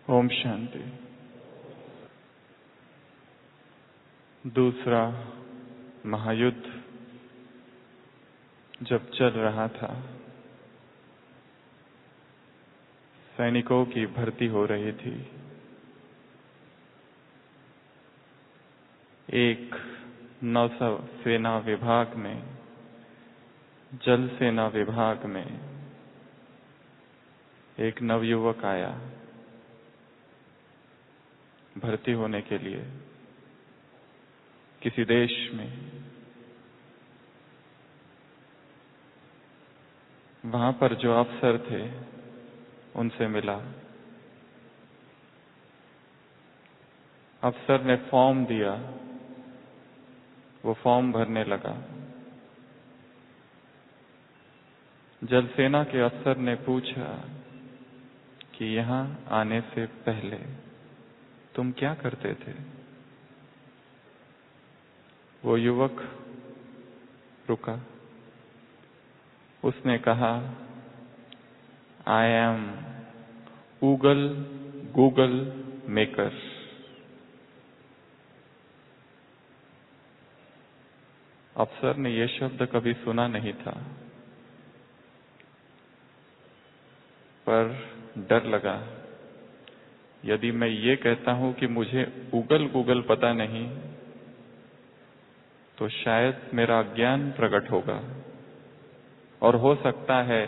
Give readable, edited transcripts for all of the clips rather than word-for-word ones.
ओम शांति। दूसरा महायुद्ध जब चल रहा था, सैनिकों की भर्ती हो रही थी। एक नौसेना विभाग में, जल सेना विभाग में एक नवयुवक आया भर्ती होने के लिए किसी देश में। वहां पर जो अफसर थे उनसे मिला। अफसर ने फॉर्म दिया, वो फॉर्म भरने लगा। जल सेना के अफसर ने पूछा कि यहां आने से पहले तुम क्या करते थे? वो युवक रुका। उसने कहा, आई एम गूगल मेकर। अफसर ने यह शब्द कभी सुना नहीं था, पर डर लगा, यदि मैं ये कहता हूं कि मुझे गूगल पता नहीं तो शायद मेरा अज्ञान प्रकट होगा। और हो सकता है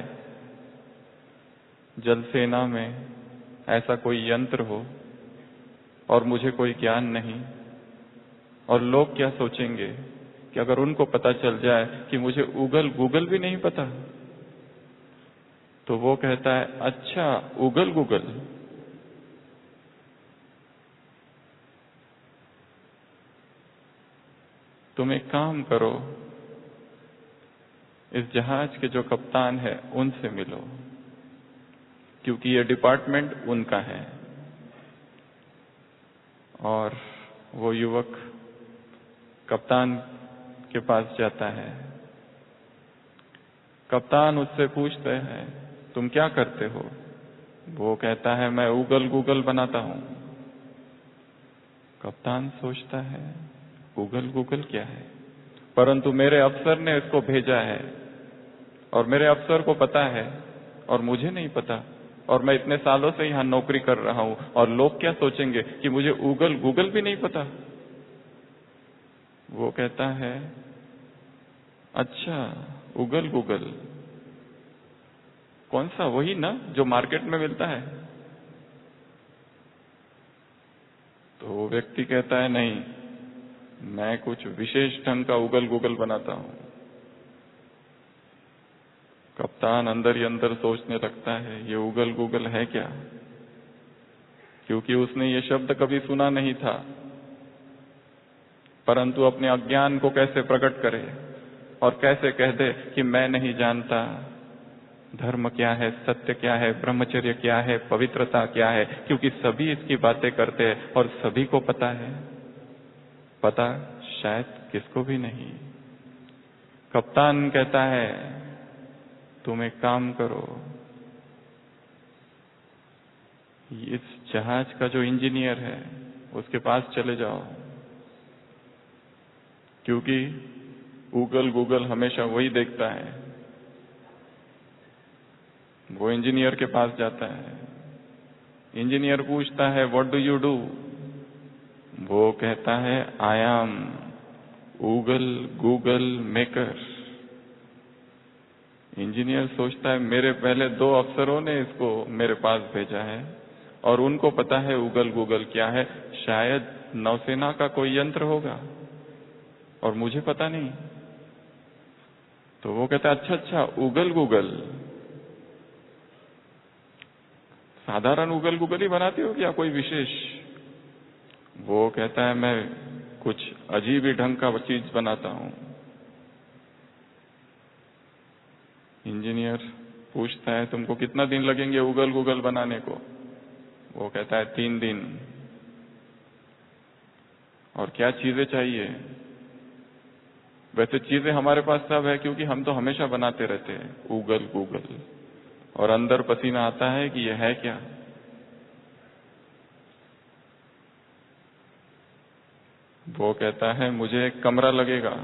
जल सेना में ऐसा कोई यंत्र हो और मुझे कोई ज्ञान नहीं, और लोग क्या सोचेंगे कि अगर उनको पता चल जाए कि मुझे गूगल भी नहीं पता। तो वो कहता है, अच्छा गूगल। तुम एक काम करो, इस जहाज के जो कप्तान है उनसे मिलो, क्योंकि ये डिपार्टमेंट उनका है। और वो युवक कप्तान के पास जाता है। कप्तान उससे पूछते हैं, तुम क्या करते हो? वो कहता है, मैं गूगल बनाता हूं। कप्तान सोचता है, गूगल क्या है? परंतु मेरे अफसर ने इसको भेजा है और मेरे अफसर को पता है और मुझे नहीं पता, और मैं इतने सालों से यहां नौकरी कर रहा हूं, और लोग क्या सोचेंगे कि मुझे गूगल भी नहीं पता। वो कहता है, अच्छा गूगल कौन सा? वही ना जो मार्केट में मिलता है? तो वो व्यक्ति कहता है, नहीं, मैं कुछ विशेष ढंग का गूगल बनाता हूं। कप्तान अंदर ही अंदर सोचने लगता है, ये गूगल है क्या? क्योंकि उसने ये शब्द कभी सुना नहीं था। परंतु अपने अज्ञान को कैसे प्रकट करे और कैसे कह दे कि मैं नहीं जानता धर्म क्या है, सत्य क्या है, ब्रह्मचर्य क्या है, पवित्रता क्या है, क्योंकि सभी इसकी बातें करते हैं और सभी को पता है। पता शायद किसको भी नहीं। कप्तान कहता है, तुम एक काम करो, इस जहाज का जो इंजीनियर है उसके पास चले जाओ, क्योंकि गूगल हमेशा वही देखता है। वो इंजीनियर के पास जाता है। इंजीनियर पूछता है, व्हाट डू यू डू? वो कहता है, I am Google maker. Engineer सोचता है, मेरे पहले 2 अफसरों ने इसको मेरे पास भेजा है और उनको पता है गूगल क्या है। शायद नौसेना का कोई यंत्र होगा और मुझे पता नहीं। तो वो कहता है, अच्छा गूगल साधारण गूगल ही बनाते हो क्या, कोई विशेष? वो कहता है, मैं कुछ अजीब ही ढंग का चीज बनाता हूं। इंजीनियर पूछता है, तुमको कितना दिन लगेंगे गूगल बनाने को? वो कहता है, 3 दिन। और क्या चीजें चाहिए? वैसे चीजें हमारे पास सब है, क्योंकि हम तो हमेशा बनाते रहते हैं गूगल। और अंदर पसीना आता है कि यह है क्या? वो कहता है मुझे एक कमरा लगेगा,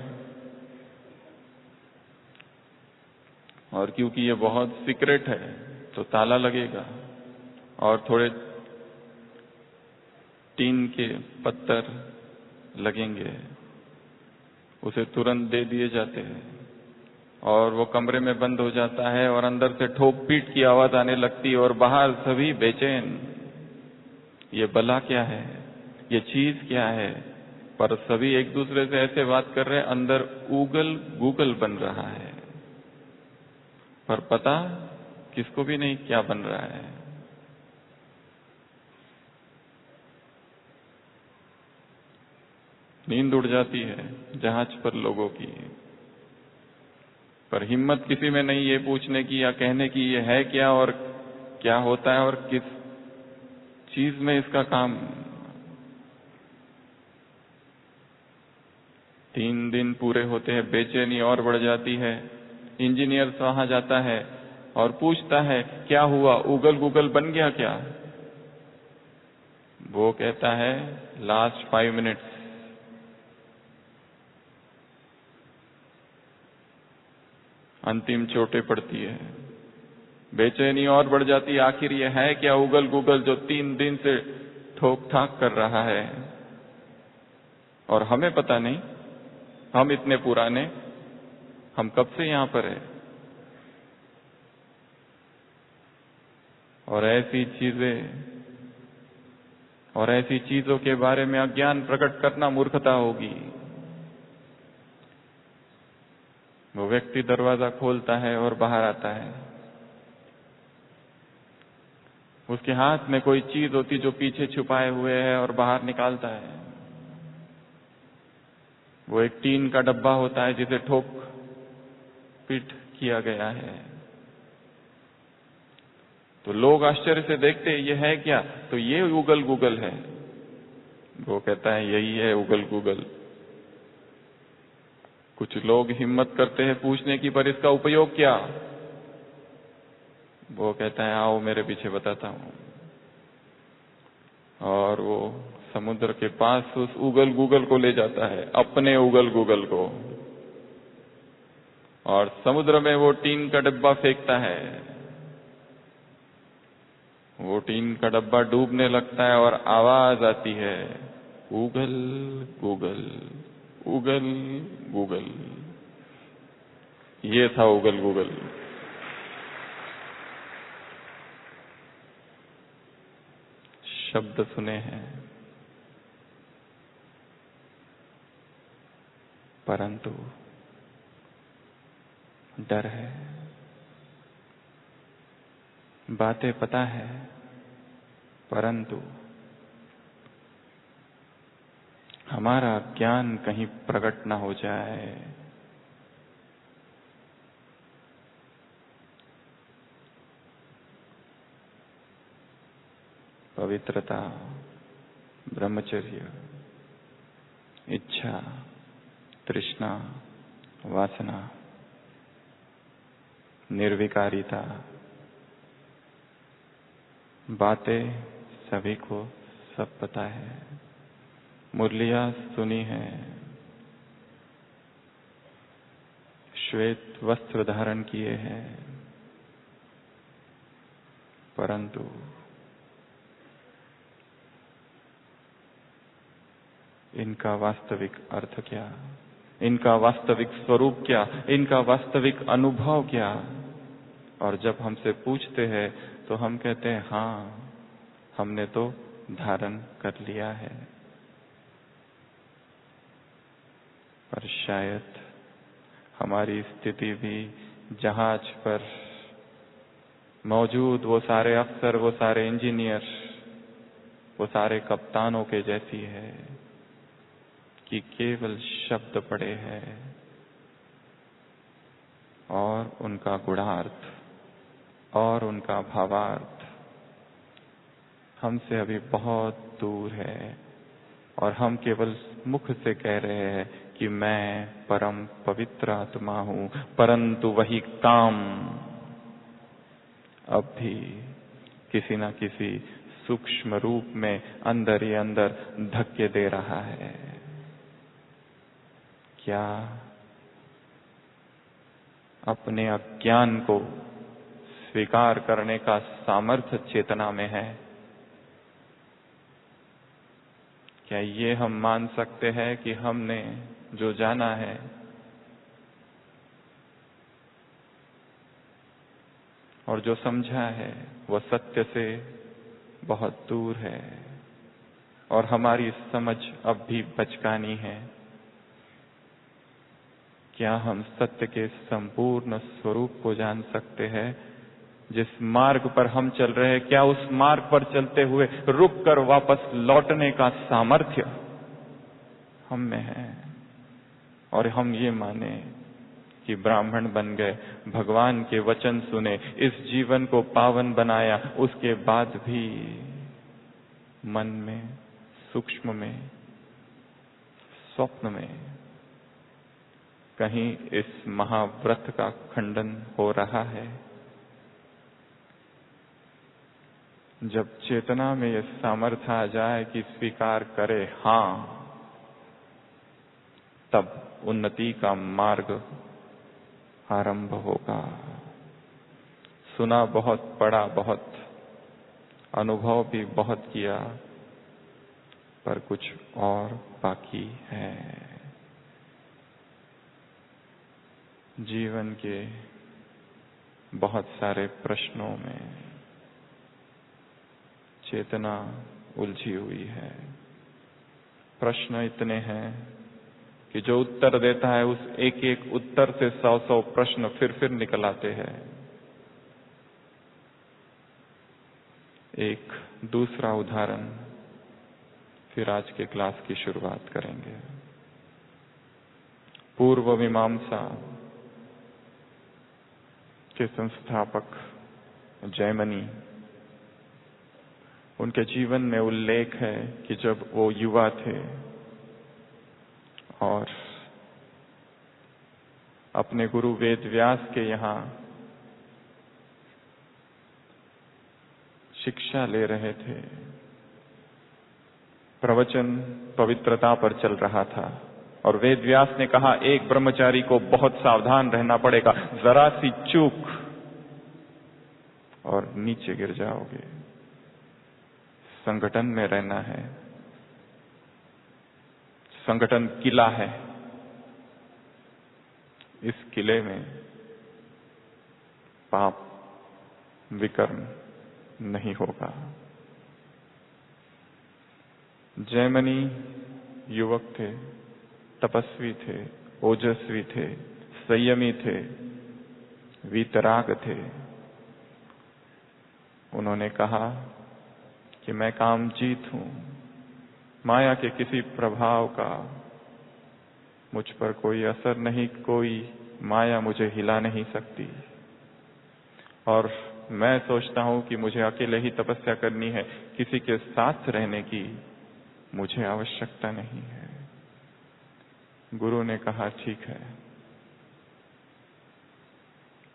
और क्योंकि ये बहुत सीक्रेट है तो ताला लगेगा, और थोड़े टीन के पत्थर लगेंगे, उसे तुरंत दे दिए जाते हैं और वो कमरे में बंद हो जाता है और अंदर से ठोक पीट की आवाज आने लगती है और बाहर सभी बेचैन। ये भला क्या है, ये चीज क्या है, पर सभी एक दूसरे से ऐसे बात कर रहे हैं, अंदर उगल गूगल बन रहा है, पर पता किसको भी नहीं क्या बन रहा है। नींद उड़ जाती है जहाज पर लोगों की, पर हिम्मत किसी में नहीं ये पूछने की या कहने की ये है क्या और क्या होता है और किस चीज में इसका काम। 3 दिन पूरे होते हैं, बेचैनी और बढ़ जाती है। इंजीनियर वहां जाता है और पूछता है क्या हुआ, उगल गूगल बन गया क्या? वो कहता है लास्ट 5 मिनट्स। अंतिम चोटें पड़ती है, बेचैनी और बढ़ जाती है, आखिर ये है क्या उगल गूगल जो 3 दिन से ठोक ठाक कर रहा है और हमें पता नहीं। हम इतने पुराने, हम कब से यहां पर है। और ऐसी चीजों के बारे में अज्ञान प्रकट करना मूर्खता होगी। वो व्यक्ति दरवाजा खोलता है और बाहर आता है। उसके हाथ में कोई चीज होती जो पीछे छुपाए हुए है और बाहर निकालता है। वो एक टीन का डब्बा होता है जिसे ठोक पीट किया गया है। तो लोग आश्चर्य से देखते ये है क्या, तो ये उगल गूगल है। वो कहता है यही है उगल गूगल। कुछ लोग हिम्मत करते हैं पूछने की, पर इसका उपयोग क्या? वो कहता है आओ मेरे पीछे बताता हूं। और वो समुद्र के पास उस उगल गूगल को ले जाता है, अपने उगल गूगल को, और समुद्र में वो टीन का डब्बा फेंकता है। वो टीन का डब्बा डूबने लगता है और आवाज आती है उगल गूगल, उगल गूगल। ये था उगल गूगल। शब्द सुने हैं, परंतु डर है। बातें पता है, परंतु हमारा ज्ञान कहीं प्रकट न हो जाए। पवित्रता, ब्रह्मचर्य, इच्छा, तृष्णा, वासना, निर्विकारिता, बातें सभी को सब पता है, मुरलियां सुनी है, श्वेत वस्त्र धारण किए हैं, परंतु इनका वास्तविक अर्थ क्या, इनका वास्तविक स्वरूप क्या, इनका वास्तविक अनुभव क्या? और जब हमसे पूछते हैं तो हम कहते हैं हाँ, हमने तो धारण कर लिया है। पर शायद हमारी स्थिति भी जहाज पर मौजूद वो सारे अफसर, वो सारे इंजीनियर, वो सारे कप्तानों के जैसी है कि केवल शब्द पड़े हैं और उनका गुणार्थ और उनका भावार्थ हमसे अभी बहुत दूर है। और हम केवल मुख से कह रहे हैं कि मैं परम पवित्र आत्मा हूं, परंतु वही काम अब भी किसी न किसी सूक्ष्म रूप में अंदर ही अंदर धक्के दे रहा है। क्या अपने अज्ञान को स्वीकार करने का सामर्थ्य चेतना में है? क्या ये हम मान सकते हैं कि हमने जो जाना है और जो समझा है वह सत्य से बहुत दूर है और हमारी समझ अब भी बचकानी है? क्या हम सत्य के संपूर्ण स्वरूप को जान सकते हैं? जिस मार्ग पर हम चल रहे हैं, क्या उस मार्ग पर चलते हुए रुक कर वापस लौटने का सामर्थ्य हम में है? और हम ये माने कि ब्राह्मण बन गए, भगवान के वचन सुने, इस जीवन को पावन बनाया, उसके बाद भी मन में, सूक्ष्म में, स्वप्न में कहीं इस महाव्रत का खंडन हो रहा है? जब चेतना में यह सामर्थ्य आ जाए कि स्वीकार करे हां, तब उन्नति का मार्ग आरंभ होगा। सुना बहुत, पढ़ा बहुत, अनुभव भी बहुत किया, पर कुछ और बाकी है। जीवन के बहुत सारे प्रश्नों में चेतना उलझी हुई है। प्रश्न इतने हैं कि जो उत्तर देता है उस एक एक उत्तर से 100-100 प्रश्न फिर निकल आते हैं। एक दूसरा उदाहरण, फिर आज के क्लास की शुरुआत करेंगे। पूर्व मीमांसा के संस्थापक जैमिनी, उनके जीवन में उल्लेख है कि जब वो युवा थे और अपने गुरु वेद व्यास के यहाँ शिक्षा ले रहे थे, प्रवचन पवित्रता पर चल रहा था और वेद व्यास ने कहा, एक ब्रह्मचारी को बहुत सावधान रहना पड़ेगा, जरा सी चूक और नीचे गिर जाओगे। संगठन में रहना है, संगठन किला है, इस किले में पाप विकर्म नहीं होगा। जैमिनी युवक थे, तपस्वी थे, ओजस्वी थे, संयमी थे, वीतराग थे। उन्होंने कहा कि मैं कामजीत हूं, माया के किसी प्रभाव का मुझ पर कोई असर नहीं, कोई माया मुझे हिला नहीं सकती और मैं सोचता हूं कि मुझे अकेले ही तपस्या करनी है, किसी के साथ रहने की मुझे आवश्यकता नहीं है। गुरु ने कहा ठीक है।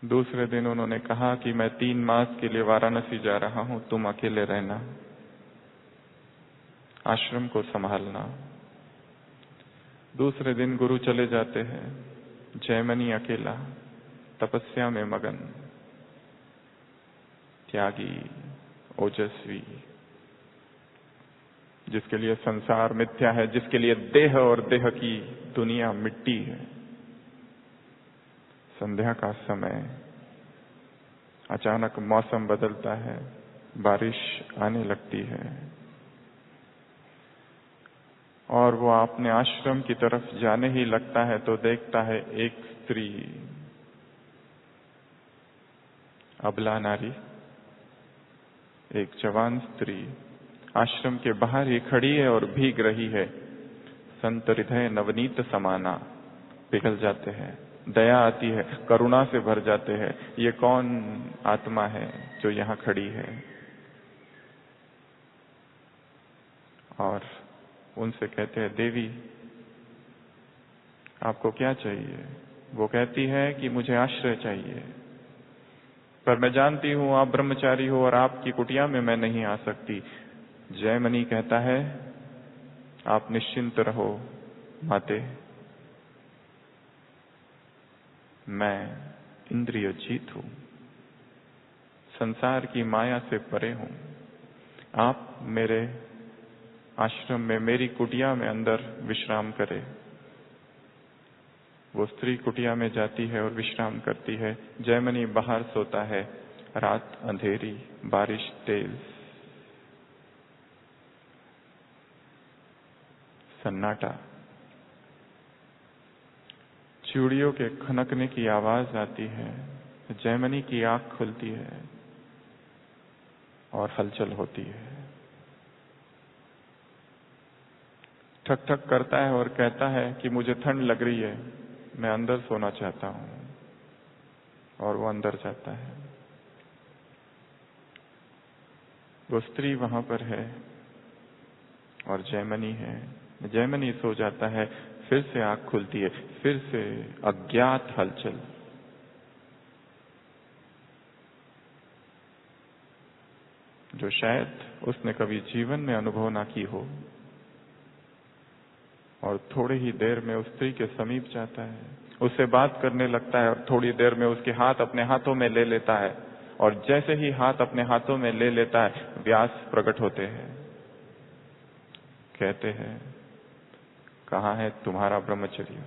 दूसरे दिन उन्होंने कहा कि मैं 3 मास के लिए वाराणसी जा रहा हूं, तुम अकेले रहना, आश्रम को संभालना। दूसरे दिन गुरु चले जाते हैं, जैमिनी अकेला तपस्या में मगन, त्यागी, ओजस्वी, जिसके लिए संसार मिथ्या है, जिसके लिए देह और देह की दुनिया मिट्टी है। संध्या का समय, अचानक मौसम बदलता है, बारिश आने लगती है और वो अपने आश्रम की तरफ जाने ही लगता है तो देखता है एक स्त्री, अबला नारी, एक जवान स्त्री आश्रम के बाहर ही खड़ी है और भीग रही है। संत हृदय नवनीत समाना, पिघल जाते हैं, दया आती है, करुणा से भर जाते हैं। ये कौन आत्मा है जो यहाँ खड़ी है? और उनसे कहते हैं, देवी आपको क्या चाहिए? वो कहती है कि मुझे आश्रय चाहिए, पर मैं जानती हूं आप ब्रह्मचारी हो और आपकी कुटिया में मैं नहीं आ सकती। जैमिनी कहता है, आप निश्चिंत रहो माते, मैं इंद्रिय जीत हूं, संसार की माया से परे हूं। आप मेरे आश्रम में, मेरी कुटिया में अंदर विश्राम करें। वो स्त्री कुटिया में जाती है और विश्राम करती है। जयमनी बाहर सोता है। रात अंधेरी, बारिश तेज, सन्नाटा। चूड़ियों के खनकने की आवाज आती है। जयमनी की आंख खुलती है और हलचल होती है। ठक ठक करता है और कहता है कि मुझे ठंड लग रही है, मैं अंदर सोना चाहता हूं। और वो अंदर जाता है। वो स्त्री वहां पर है और जयमनी है। जयमनी सो जाता है, फिर से आंख खुलती है, फिर से अज्ञात हलचल। जो शायद उसने कभी जीवन में अनुभव ना की हो। और थोड़ी ही देर में उस स्त्री के समीप जाता है, उससे बात करने लगता है और थोड़ी देर में उसके हाथ अपने हाथों में ले लेता है। और जैसे ही हाथ अपने हाथों में ले लेता है, व्यास प्रकट होते हैं। कहते हैं, कहाँ है तुम्हारा ब्रह्मचर्य?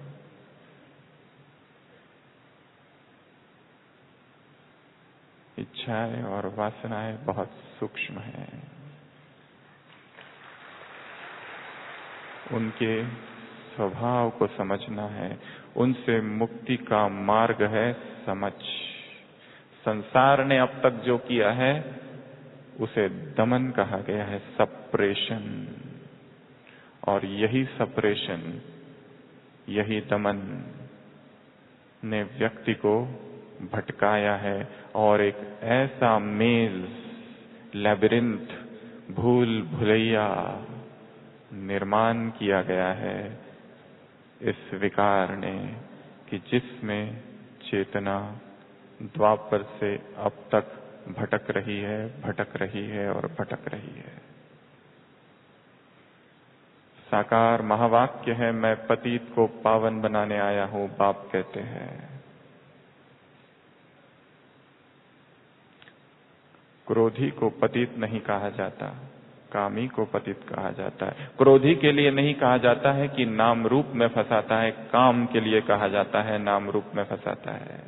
इच्छाएं और वासनाएं बहुत सूक्ष्म हैं। उनके स्वभाव को समझना है। उनसे मुक्ति का मार्ग है समझ। संसार ने अब तक जो किया है उसे दमन कहा गया है, सप्रेशन। और यही सप्रेशन, यही दमन ने व्यक्ति को भटकाया है और एक ऐसा मेज, लैबिरिंथ, भूल भुलैया निर्माण किया गया है इस विकार ने, कि जिसमें चेतना द्वापर से अब तक भटक रही है, भटक रही है और भटक रही है। साकार महावाक्य है, मैं पतित को पावन बनाने आया हूं, बाप कहते हैं। क्रोधी को पतित नहीं कहा जाता, कामी को पतित कहा जाता है। क्रोधी के लिए नहीं कहा जाता है कि नाम रूप में फंसाता है, काम के लिए कहा जाता है नाम रूप में फंसाता है।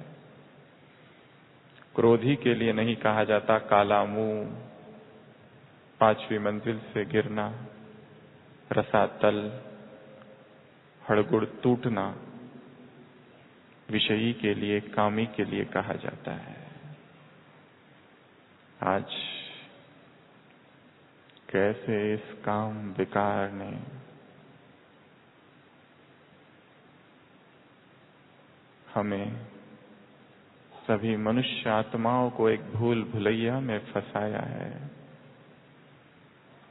क्रोधी के लिए नहीं कहा जाता काला मुंह, 5वीं मंजिल से गिरना, रसातल, हड़गुड़ टूटना। विषयी के लिए, कामी के लिए कहा जाता है। आज कैसे इस काम विकार ने हमें, सभी मनुष्य आत्माओं को एक भूल भुलैया में फंसाया है,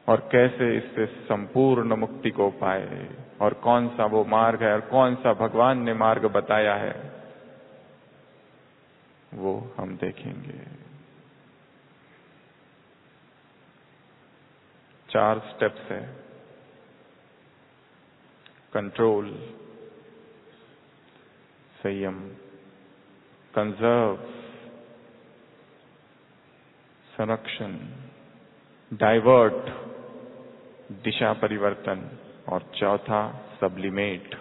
और कैसे इससे संपूर्ण मुक्ति को पाए, और कौन सा वो मार्ग है और कौन सा भगवान ने मार्ग बताया है, वो हम देखेंगे। 4 स्टेप्स है। कंट्रोल, संयम, कंजर्व, संरक्षण, डाइवर्ट, दिशा परिवर्तन, और चौथा सब्लिमेट,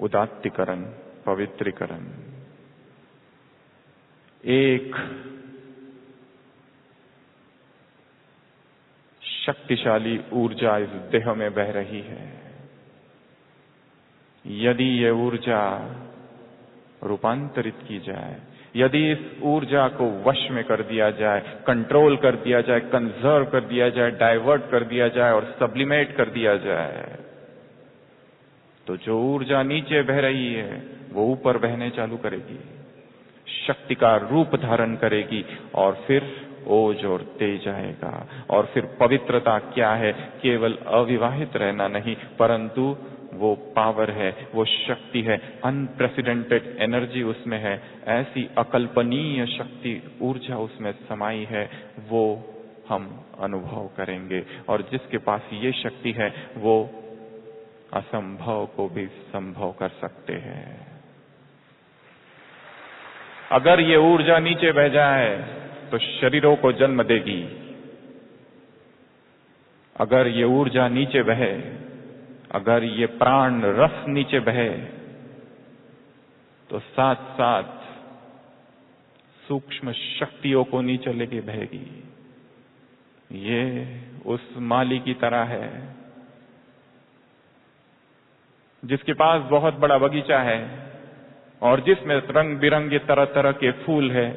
उदात्तीकरण, पवित्रीकरण। एक शक्तिशाली ऊर्जा इस देह में बह रही है। यदि ये ऊर्जा रूपांतरित की जाए, यदि इस ऊर्जा को वश में कर दिया जाए, कंट्रोल कर दिया जाए, कंजर्व कर दिया जाए, डाइवर्ट कर दिया जाए और सब्लिमेट कर दिया जाए, तो जो ऊर्जा नीचे बह रही है वो ऊपर बहने चालू करेगी, शक्ति का रूप धारण करेगी, और फिर ओज और तेज आएगा। और फिर पवित्रता क्या है? केवल अविवाहित रहना नहीं, परंतु वो पावर है, वो शक्ति है, अनप्रेसिडेंटेड एनर्जी उसमें है, ऐसी अकल्पनीय शक्ति, ऊर्जा उसमें समाई है, वो हम अनुभव करेंगे। और जिसके पास ये शक्ति है वो असंभव को भी संभव कर सकते हैं। अगर ये ऊर्जा नीचे बह जाए तो शरीरों को जन्म देगी। अगर ये ऊर्जा नीचे बहे, अगर ये प्राण रस नीचे बहे, तो साथ साथ सूक्ष्म शक्तियों को नीचे लेके बहेगी। ये उस माली की तरह है जिसके पास बहुत बड़ा बगीचा है और जिसमें रंग बिरंगे तरह तरह के फूल है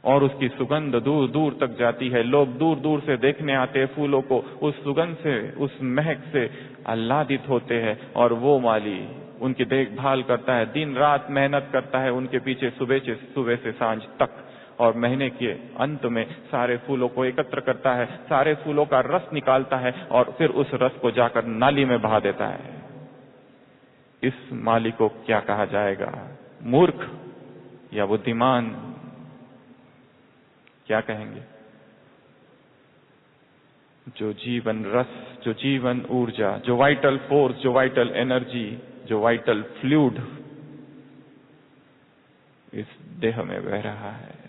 और उसकी सुगंध दूर दूर तक जाती है। लोग दूर दूर से देखने आते हैं फूलों को, उस सुगंध से, उस महक से आह्लादित होते हैं। और वो माली उनकी देखभाल करता है, दिन रात मेहनत करता है उनके पीछे, सुबह से सांझ तक। और महीने के अंत में सारे फूलों को एकत्र करता है, सारे फूलों का रस निकालता है और फिर उस रस को जाकर नाली में बहा देता है। इस माली को क्या कहा जाएगा? मूर्ख या बुद्धिमान? क्या कहेंगे? जो जीवन रस, जो जीवन ऊर्जा, जो वाइटल फोर्स, जो वाइटल एनर्जी, जो वाइटल फ्लूइड इस देह में बह रहा है,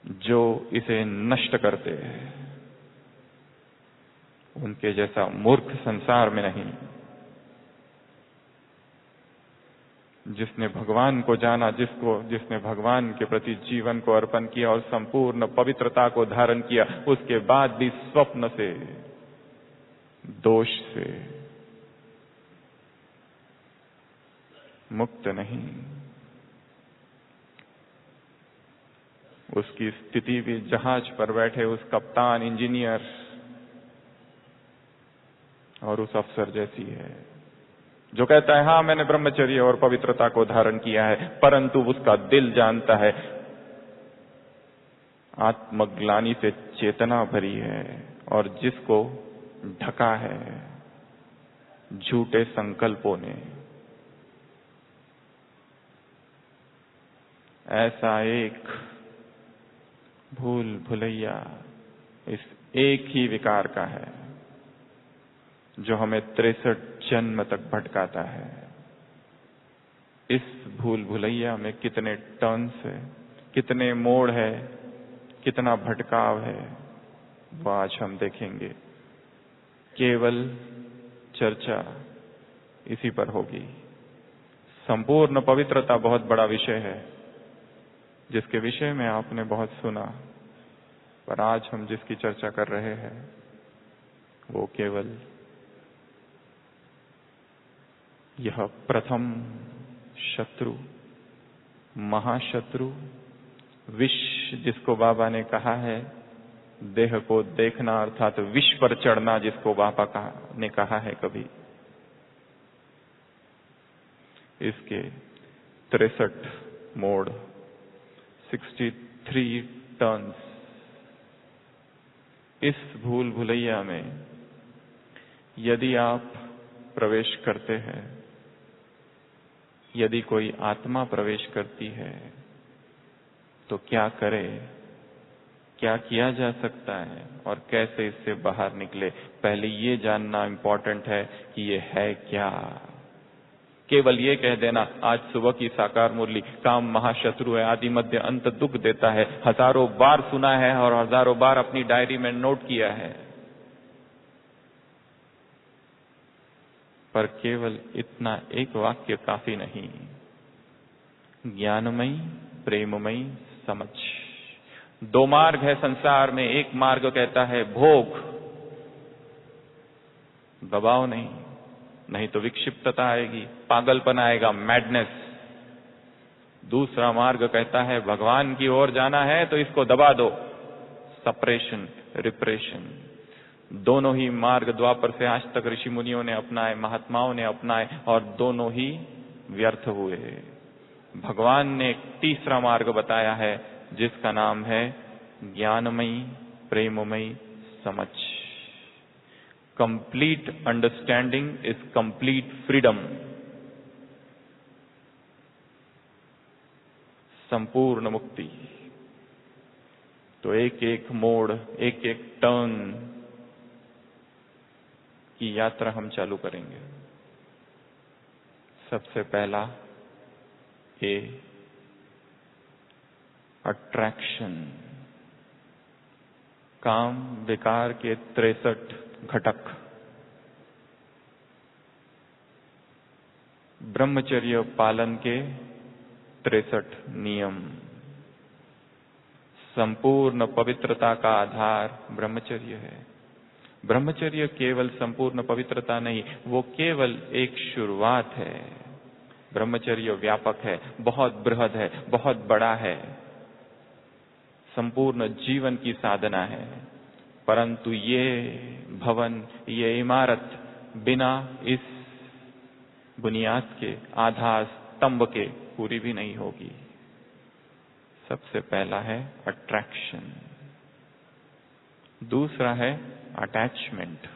जो इसे नष्ट करते हैं, उनके जैसा मूर्ख संसार में नहीं। जिसने भगवान को जाना, जिसने भगवान के प्रति जीवन को अर्पण किया और संपूर्ण पवित्रता को धारण किया, उसके बाद भी स्वप्न से, दोष से मुक्त नहीं। उसकी स्थिति भी जहाज पर बैठे उस कप्तान, इंजीनियर और उस अफसर जैसी है जो कहता है हाँ मैंने ब्रह्मचर्य और पवित्रता को धारण किया है, परंतु उसका दिल जानता है आत्मग्लानि से चेतना भरी है और जिसको ढका है झूठे संकल्पों ने। ऐसा एक भूल भुलैया इस एक ही विकार का है जो हमें 63 जन्म तक भटकाता है। इस भूल भुलैया में कितने टर्न्स है, कितने मोड़ है, कितना भटकाव है, वो आज हम देखेंगे। केवल चर्चा इसी पर होगी। संपूर्ण पवित्रता बहुत बड़ा विषय है जिसके विषय में आपने बहुत सुना, पर आज हम जिसकी चर्चा कर रहे हैं वो केवल यह प्रथम शत्रु, महाशत्रु, विष, जिसको बाबा ने कहा है देह को देखना अर्थात विष पर चढ़ना, जिसको बाबा ने कहा है कभी, इसके 63 मोड़, 63 टर्न्स। इस भूल भुलैया में यदि आप प्रवेश करते हैं, यदि कोई आत्मा प्रवेश करती है तो क्या करे, क्या किया जा सकता है और कैसे इससे बाहर निकले? पहले ये जानना इंपॉर्टेंट है कि ये है क्या। केवल ये कह देना आज सुबह की साकार मुरली, काम महाशत्रु है, आदि मध्य अंत दुख देता है, हजारों बार सुना है और हजारों बार अपनी डायरी में नोट किया है, पर केवल इतना एक वाक्य काफी नहीं। ज्ञानमयी, प्रेममयी समझ। 2 मार्ग है संसार में। एक मार्ग कहता है भोग, दबाव नहीं तो विक्षिप्तता आएगी, पागलपन आएगा, मैडनेस। दूसरा मार्ग कहता है भगवान की ओर जाना है तो इसको दबा दो, सप्रेशन, रिप्रेशन। दोनों ही मार्ग द्वापर से आज तक ऋषि मुनियों ने अपनाए, महात्माओं ने अपनाए और दोनों ही व्यर्थ हुए। भगवान ने एक तीसरा मार्ग बताया है जिसका नाम है ज्ञानमयी, प्रेममयी समझ। Complete understanding is complete freedom. संपूर्ण मुक्ति। तो एक एक मोड़, एक एक टर्न की यात्रा हम चालू करेंगे। सबसे पहला ए, अट्रैक्शन। काम विकार के 63 घटक। ब्रह्मचर्य पालन के 63 नियम। संपूर्ण पवित्रता का आधार ब्रह्मचर्य है। ब्रह्मचर्य केवल संपूर्ण पवित्रता नहीं, वो केवल एक शुरुआत है। ब्रह्मचर्य व्यापक है, बहुत बृहद है, बहुत बड़ा है, संपूर्ण जीवन की साधना है। परंतु ये भवन, ये इमारत बिना इस बुनियाद के, आधार स्तंभ के पूरी भी नहीं होगी। सबसे पहला है अट्रैक्शन, दूसरा है अटैचमेंट।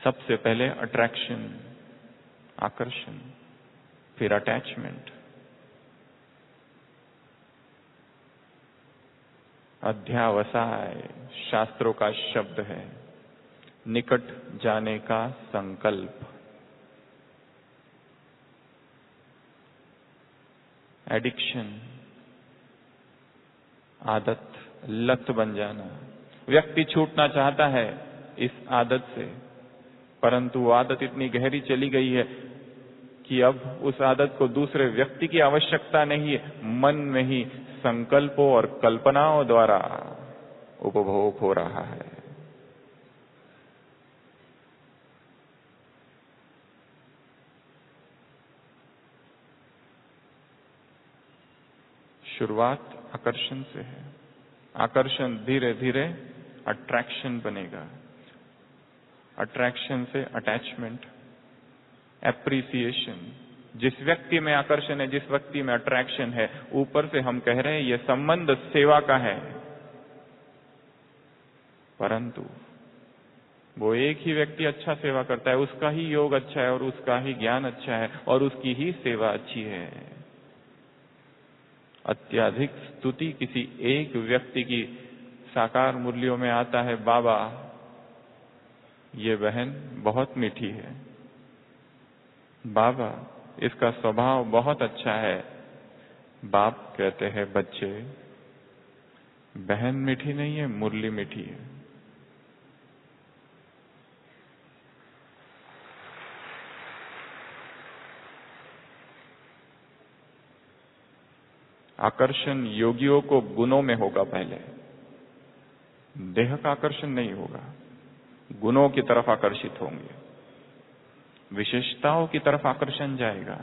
सबसे पहले अट्रैक्शन, आकर्षण, फिर अटैचमेंट। अध्यावसाय शास्त्रों का शब्द है, निकट जाने का संकल्प। एडिक्शन, आदत, लत बन जाना। व्यक्ति छूटना चाहता है इस आदत से, परंतु वो आदत इतनी गहरी चली गई है कि अब उस आदत को दूसरे व्यक्ति की आवश्यकता नहीं है, मन में ही संकल्पों और कल्पनाओं द्वारा उपभोग हो रहा है। शुरुआत आकर्षण से है, आकर्षण धीरे धीरे अट्रैक्शन बनेगा, अट्रैक्शन से अटैचमेंट, एप्रिसिएशन। जिस व्यक्ति में आकर्षण है, जिस व्यक्ति में अट्रैक्शन है, ऊपर से हम कह रहे हैं यह संबंध सेवा का है, परंतु वो एक ही व्यक्ति अच्छा सेवा करता है, उसका ही योग अच्छा है और उसका ही ज्ञान अच्छा है और उसकी ही सेवा अच्छी है। अत्यधिक स्तुति किसी एक व्यक्ति की साकार मूल्यों में आता है, बाबा ये बहन बहुत मीठी है, बाबा इसका स्वभाव बहुत अच्छा है। बाप कहते हैं बच्चे, बहन मीठी नहीं है, मुरली मीठी है। आकर्षण योगियों को गुणों में होगा, पहले देह का आकर्षण नहीं होगा, गुणों की तरफ आकर्षित होंगे, विशेषताओं की तरफ आकर्षण जाएगा।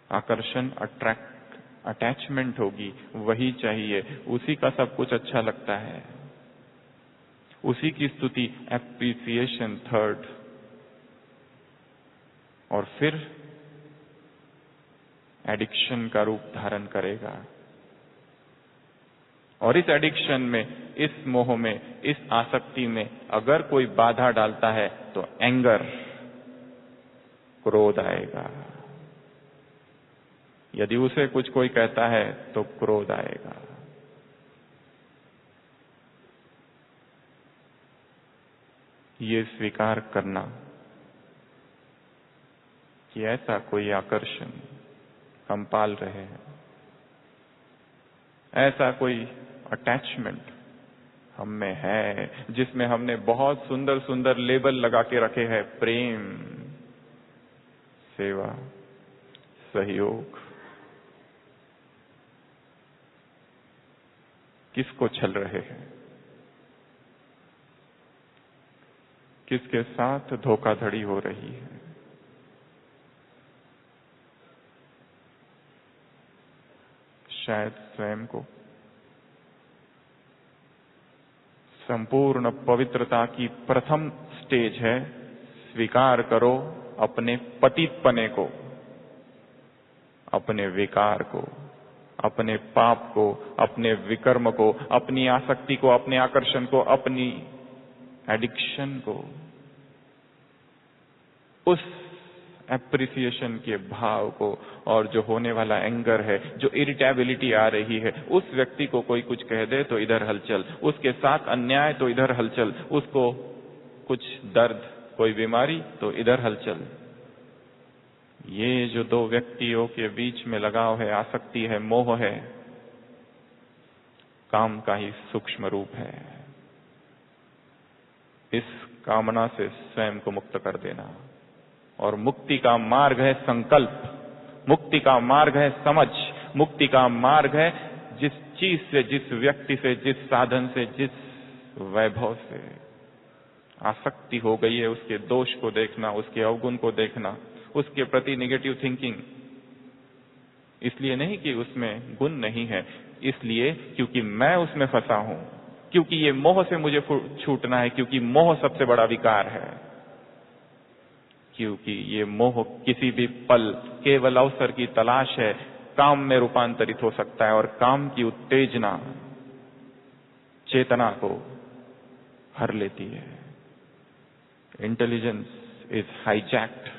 आकर्षण अटैचमेंट होगी, वही चाहिए, उसी का सब कुछ अच्छा लगता है, उसी की स्तुति, एप्रिसिएशन थर्ड। और फिर एडिक्शन का रूप धारण करेगा। और इस एडिक्शन में, इस मोह में, इस आसक्ति में अगर कोई बाधा डालता है तो एंगर, क्रोध आएगा। यदि उसे कुछ कोई कहता है तो क्रोध आएगा। ये स्वीकार करना कि ऐसा कोई आकर्षण हम पाल रहे हैं, ऐसा कोई अटैचमेंट हम में है जिसमें हमने बहुत सुंदर सुंदर लेबल लगा के रखे हैं, प्रेम, सेवा, सहयोग। किसको छल रहे हैं, किसके साथ धोखाधड़ी हो रही है। शायद स्वयं को। संपूर्ण पवित्रता की प्रथम स्टेज है, स्वीकार करो अपने पतितपने को, अपने विकार को, अपने पाप को, अपने विकर्म को, अपनी आसक्ति को, अपने आकर्षण को, अपनी एडिक्शन को। उस एप्रिसिएशन के भाव को, और जो होने वाला एंगर है, जो इरिटेबिलिटी आ रही है, उस व्यक्ति को कोई कुछ कह दे तो इधर हलचल, उसके साथ अन्याय तो इधर हलचल, उसको कुछ दर्द, कोई बीमारी तो इधर हलचल। ये जो दो व्यक्तियों के बीच में लगाव है, आसक्ति है, मोह है, काम का ही सूक्ष्म रूप है। इस कामना से स्वयं को मुक्त कर देना। और मुक्ति का मार्ग है संकल्प, मुक्ति का मार्ग है समझ, मुक्ति का मार्ग है जिस चीज से, जिस व्यक्ति से, जिस साधन से, जिस वैभव से आसक्ति हो गई है उसके दोष को देखना, उसके अवगुण को देखना, उसके प्रति नेगेटिव थिंकिंग। इसलिए नहीं कि उसमें गुण नहीं है, इसलिए क्योंकि मैं उसमें फंसा हूं, क्योंकि ये मोह से मुझे छूटना है, क्योंकि मोह सबसे बड़ा विकार है, क्योंकि ये मोह किसी भी पल केवल अवसर की तलाश है, काम में रूपांतरित हो सकता है और काम की उत्तेजना चेतना को हर लेती है। इंटेलिजेंस इज हाईजैक्ड,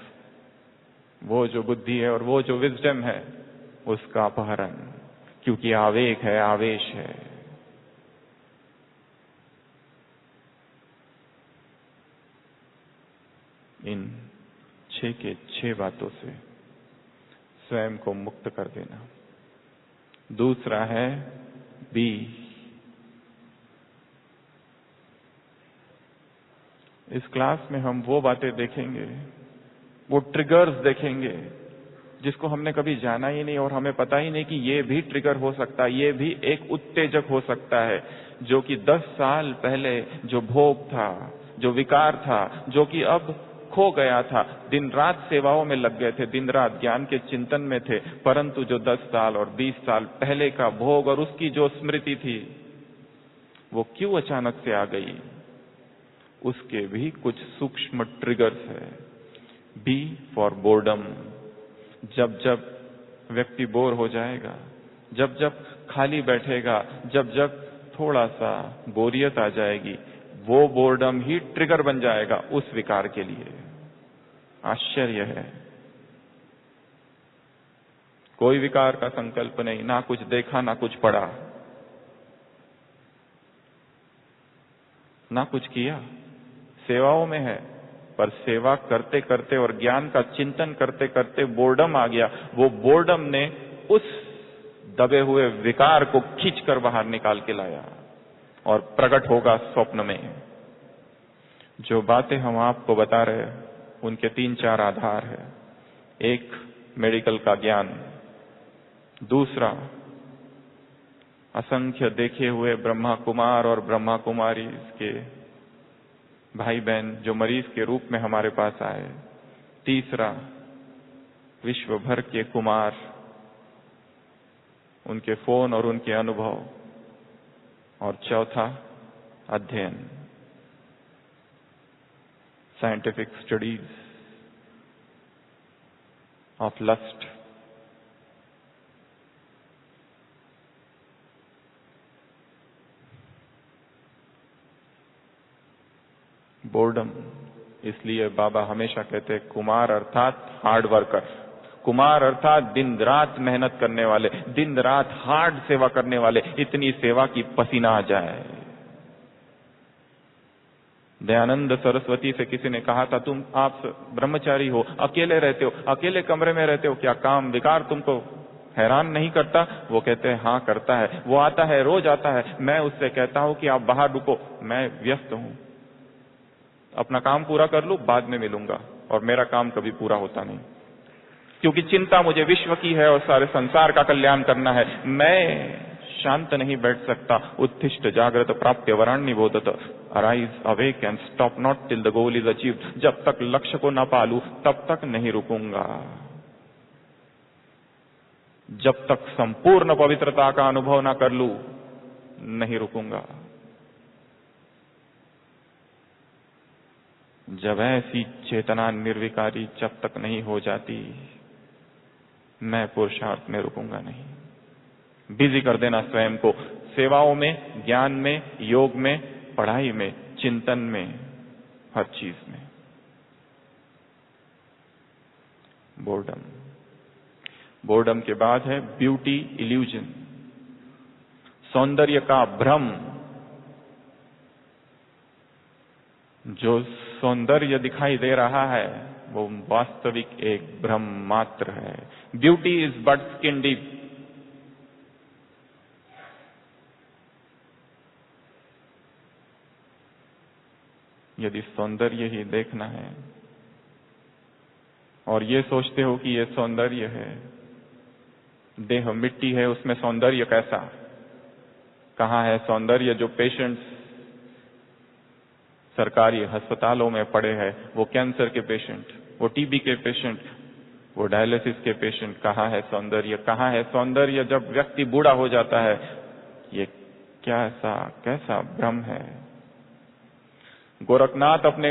वो जो बुद्धि है और वो जो विजडम है उसका अपहरण, क्योंकि आवेग है, आवेश है। इन 6 के 6 बातों से स्वयं को मुक्त कर देना। दूसरा है बी। इस क्लास में हम वो बातें देखेंगे, वो ट्रिगर्स देखेंगे जिसको हमने कभी जाना ही नहीं और हमें पता ही नहीं कि ये भी ट्रिगर हो सकता है, ये भी एक उत्तेजक हो सकता है, जो कि 10 साल पहले जो भोग था, जो विकार था, जो कि अब खो गया था। दिन रात सेवाओं में लग गए थे, दिन रात ज्ञान के चिंतन में थे, परंतु जो 10 साल और 20 साल पहले का भोग और उसकी जो स्मृति थी वो क्यों अचानक से आ गई, उसके भी कुछ सूक्ष्म ट्रिगर्स है। B for boredom. जब जब व्यक्ति बोर हो जाएगा, जब जब खाली बैठेगा, जब जब थोड़ा सा बोरियत आ जाएगी, वो बोर्डम ही ट्रिगर बन जाएगा उस विकार के लिए। आश्चर्य है, कोई विकार का संकल्प नहीं, ना कुछ देखा, ना कुछ पढ़ा, ना कुछ किया, सेवाओं में है, पर सेवा करते करते और ज्ञान का चिंतन करते करते बोर्डम आ गया। वो बोर्डम ने उस दबे हुए विकार को खींचकर बाहर निकाल के लाया और प्रकट होगा स्वप्न में। जो बातें हम आपको बता रहे हैं उनके 3-4 आधार है। एक, मेडिकल का ज्ञान। दूसरा, असंख्य देखे हुए ब्रह्मा कुमार और ब्रह्मा कुमारी के भाई बहन जो मरीज के रूप में हमारे पास आए। तीसरा, विश्व भर के कुमार, उनके फोन और उनके अनुभव। और चौथा, अध्ययन, scientific studies of lust. Boredom, इसलिए बाबा हमेशा कहते हैं कुमार अर्थात हार्ड वर्कर, कुमार अर्थात दिन रात मेहनत करने वाले, दिन रात हार्ड सेवा करने वाले, इतनी सेवा की पसीना आ जाए। दयानंद सरस्वती से किसी ने कहा था, आप ब्रह्मचारी हो, अकेले रहते हो, अकेले कमरे में रहते हो, क्या काम विकार तुमको हैरान नहीं करता? वो कहते हैं हाँ करता है। वो आता है, रोज आता है। मैं उससे कहता हूं कि आप बाहर रुको, मैं व्यस्त हूं, अपना काम पूरा कर लूं, बाद में मिलूंगा। और मेरा काम कभी पूरा होता नहीं, क्योंकि चिंता मुझे विश्व की है और सारे संसार का कल्याण करना है। मैं शांत नहीं बैठ सकता। उत्तिष्ठ जागृत प्राप्य वराण्य बोधत, arise awake and stop not till the goal is achieved. जब तक लक्ष्य को न पालू तब तक नहीं रुकूंगा, जब तक संपूर्ण पवित्रता का अनुभव न कर लू नहीं रुकूंगा। जब ऐसी चेतना निर्विकारी जब तक नहीं हो जाती, मैं पुरुषार्थ में रुकूंगा नहीं। बिजी कर देना स्वयं को, सेवाओं में, ज्ञान में, योग में, पढ़ाई में, चिंतन में, हर चीज में। बोर्डम। बोर्डम के बाद है ब्यूटी इल्यूजन, सौंदर्य का भ्रम। जो सौंदर्य दिखाई दे रहा है वो वास्तविक एक भ्रम मात्र है। Beauty is but skin deep. यदि सौंदर्य ही देखना है और ये सोचते हो कि ये सौंदर्य है, देह मिट्टी है, उसमें सौंदर्य कैसा? कहाँ है सौंदर्य? जो पेशेंट्स सरकारी अस्पतालों में पड़े हैं, वो कैंसर के पेशेंट, वो टीबी के पेशेंट, वो डायलिसिस के पेशेंट, कहाँ है सौंदर्य? कहाँ है सौंदर्य जब व्यक्ति बूढ़ा हो जाता है? ये कैसा भ्रम है। गोरखनाथ अपने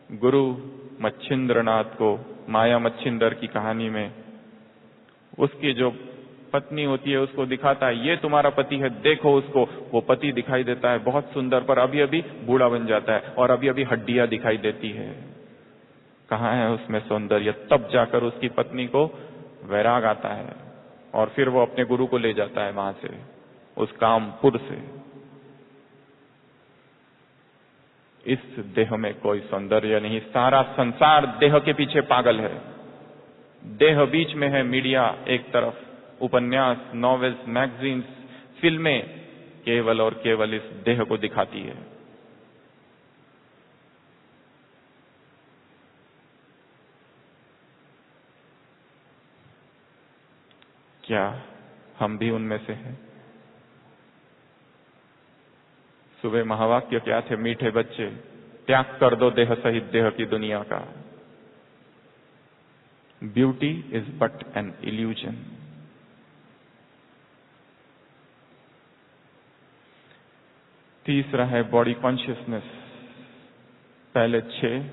गुरु मच्छिंद्रनाथ को माया मच्छिंदर की कहानी में उसकी जो पत्नी होती है उसको दिखाता है, ये तुम्हारा पति है, देखो उसको। वो पति दिखाई देता है बहुत सुंदर, पर अभी अभी बूढ़ा बन जाता है और अभी अभी हड्डियां दिखाई देती है। कहाँ है उसमें सौंदर्य? तब जाकर उसकी पत्नी को वैराग आता है और फिर वो अपने गुरु को ले जाता है वहां से, उस कामपुर से। इस देह में कोई सौंदर्य नहीं। सारा संसार देह के पीछे पागल है। देह बीच में है, मीडिया एक तरफ, उपन्यास, नॉवेल्स, मैगजीन्स, फिल्में केवल और केवल इस देह को दिखाती है। क्या हम भी उनमें से हैं? सुबह महावाक्य क्या थे? मीठे बच्चे, त्याग कर दो देह सहित देह की दुनिया का। Beauty is but an illusion. तीसरा है बॉडी कॉन्शियसनेस। पहले 6,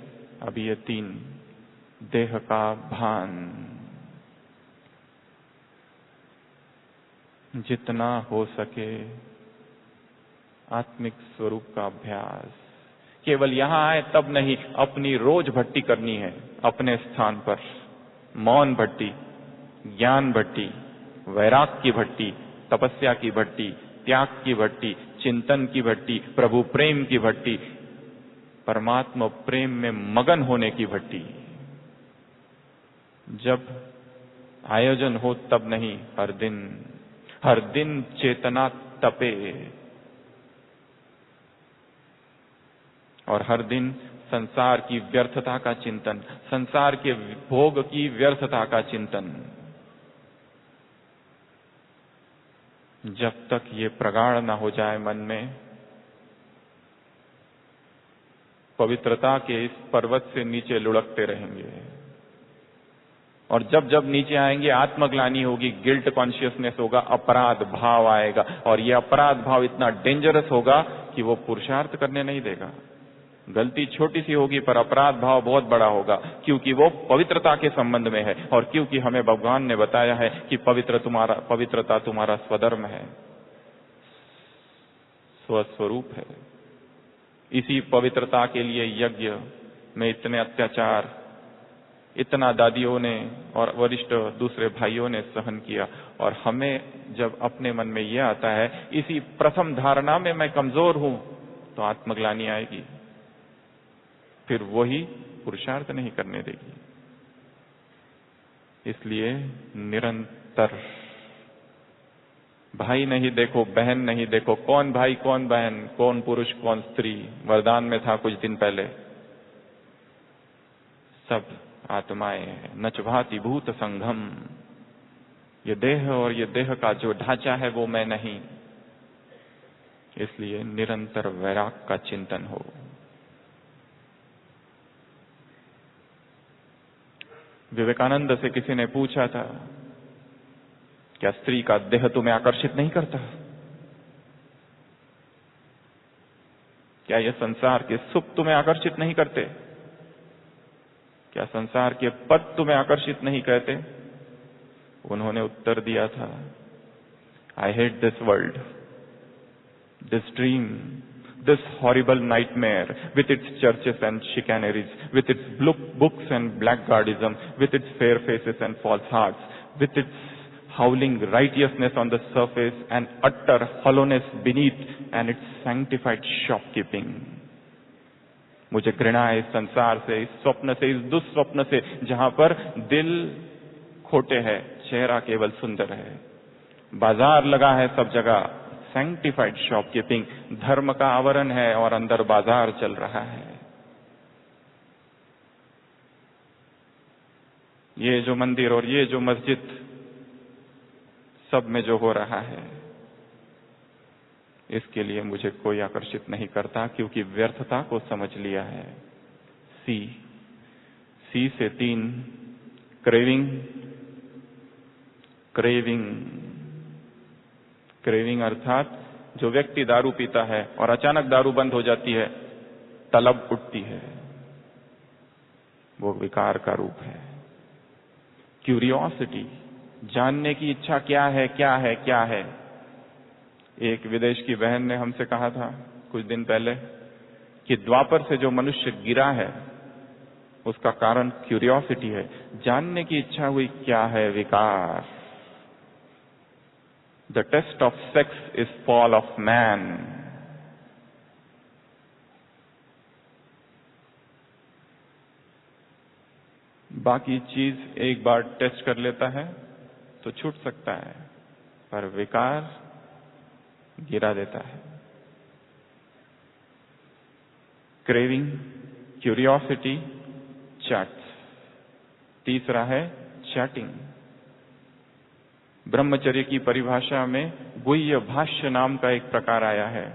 अभी ये 3, देह का भान। जितना हो सके आत्मिक स्वरूप का अभ्यास। केवल यहां आए तब नहीं, अपनी रोज भट्टी करनी है अपने स्थान पर। मौन भट्टी, ज्ञान भट्टी, वैराग की भट्टी, तपस्या की भट्टी, त्याग की भट्टी, चिंतन की भट्टी, प्रभु प्रेम की भट्टी, परमात्मा प्रेम में मगन होने की भट्टी। जब आयोजन हो तब नहीं, हर दिन चेतना तपे और हर दिन संसार की व्यर्थता का चिंतन, संसार के भोग की व्यर्थता का चिंतन। जब तक ये प्रगाढ़ ना हो जाए मन में, पवित्रता के इस पर्वत से नीचे लुढ़कते रहेंगे। और जब जब नीचे आएंगे आत्मग्लानि होगी, गिल्ट कॉन्शियसनेस होगा, अपराध भाव आएगा। और ये अपराध भाव इतना डेंजरस होगा कि वो पुरुषार्थ करने नहीं देगा। गलती छोटी सी होगी पर अपराध भाव बहुत बड़ा होगा, क्योंकि वो पवित्रता के संबंध में है और क्योंकि हमें भगवान ने बताया है कि पवित्रता तुम्हारा स्वधर्म है, स्वस्वरूप है। इसी पवित्रता के लिए यज्ञ में इतने अत्याचार, इतना दादियों ने और वरिष्ठ दूसरे भाइयों ने सहन किया। और हमें जब अपने मन में यह आता है, इसी प्रथम धारणा में मैं कमजोर हूं, तो आत्मग्लानि आएगी, फिर वही पुरुषार्थ नहीं करने देगी। इसलिए निरंतर भाई नहीं देखो, बहन नहीं देखो, कौन भाई कौन बहन, कौन पुरुष कौन स्त्री, वरदान में था कुछ दिन पहले। सब आत्माएं नचभाति भूत संघम। ये देह और ये देह का जो ढांचा है वो मैं नहीं। इसलिए निरंतर वैराग का चिंतन हो। विवेकानंद से किसी ने पूछा था, क्या स्त्री का देह तुम्हें आकर्षित नहीं करता? क्या यह संसार के सुख तुम्हें आकर्षित नहीं करते? क्या संसार के पद तुम्हें आकर्षित नहीं कहते? उन्होंने उत्तर दिया था, I hate this world, this dream, this horrible nightmare with its churches and chicaneries, with its books and blackguardism, with its fair faces and false hearts, with its howling righteousness on the surface and utter hollowness beneath, and its sanctified shopkeeping. मुझे घृणा है इस संसार से, इस स्वप्न से, इस दुस्वप्न से जहां पर दिल खोटे है, चेहरा केवल सुंदर है। बाजार लगा है सब जगह, सैंक्टिफाइड शॉपकीपिंग, धर्म का आवरण है और अंदर बाजार चल रहा है। ये जो मंदिर और ये जो मस्जिद, सब में जो हो रहा है, इसके लिए मुझे कोई आकर्षित नहीं करता, क्योंकि व्यर्थता को समझ लिया है। सी से 3, क्रेविंग। क्रेविंग क्रेविंग अर्थात जो व्यक्ति दारू पीता है और अचानक दारू बंद हो जाती है, तलब उठती है, वो विकार का रूप है। क्यूरियोसिटी, जानने की इच्छा, क्या है क्या है क्या है। एक विदेश की बहन ने हमसे कहा था कुछ दिन पहले कि द्वापर से जो मनुष्य गिरा है उसका कारण क्यूरियोसिटी है, जानने की इच्छा हुई, क्या है, विकार। The taste of sex is fall of man. बाकी चीज एक बार टेस्ट कर लेता है तो छूट सकता है, पर विकार गिरा देता है। Craving, curiosity, chat. तीसरा है चैटिंग। ब्रह्मचर्य की परिभाषा में गुह्य भाष्य नाम का एक प्रकार आया है।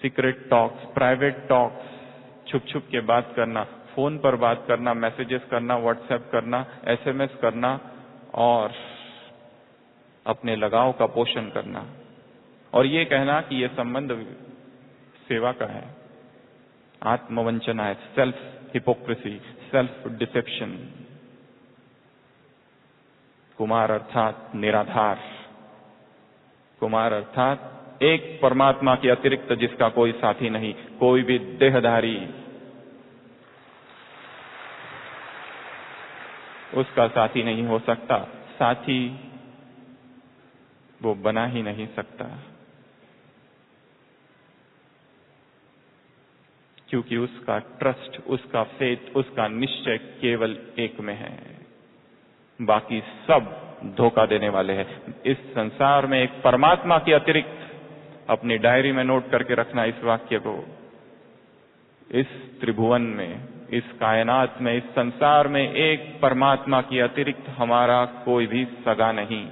सीक्रेट टॉक्स, प्राइवेट टॉक्स, छुप छुप के बात करना, फोन पर बात करना, मैसेजेस करना, व्हाट्सएप करना, एसएमएस करना और अपने लगाव का पोषण करना, और ये कहना कि ये संबंध सेवा का है। आत्मवंचना है, सेल्फ हिपोक्रेसी, सेल्फ डिसेप्शन। कुमार अर्थात निराधार। कुमार अर्थात एक परमात्मा के अतिरिक्त जिसका कोई साथी नहीं, कोई भी देहधारी उसका साथी नहीं हो सकता, साथी वो बना ही नहीं सकता, क्योंकि उसका ट्रस्ट, उसका फेथ, उसका निश्चय केवल एक में है, बाकी सब धोखा देने वाले हैं। इस संसार में एक परमात्मा के अतिरिक्त, अपनी डायरी में नोट करके रखना इस वाक्य को, इस त्रिभुवन में, इस कायनात में, इस संसार में एक परमात्मा के अतिरिक्त हमारा कोई भी सगा नहीं।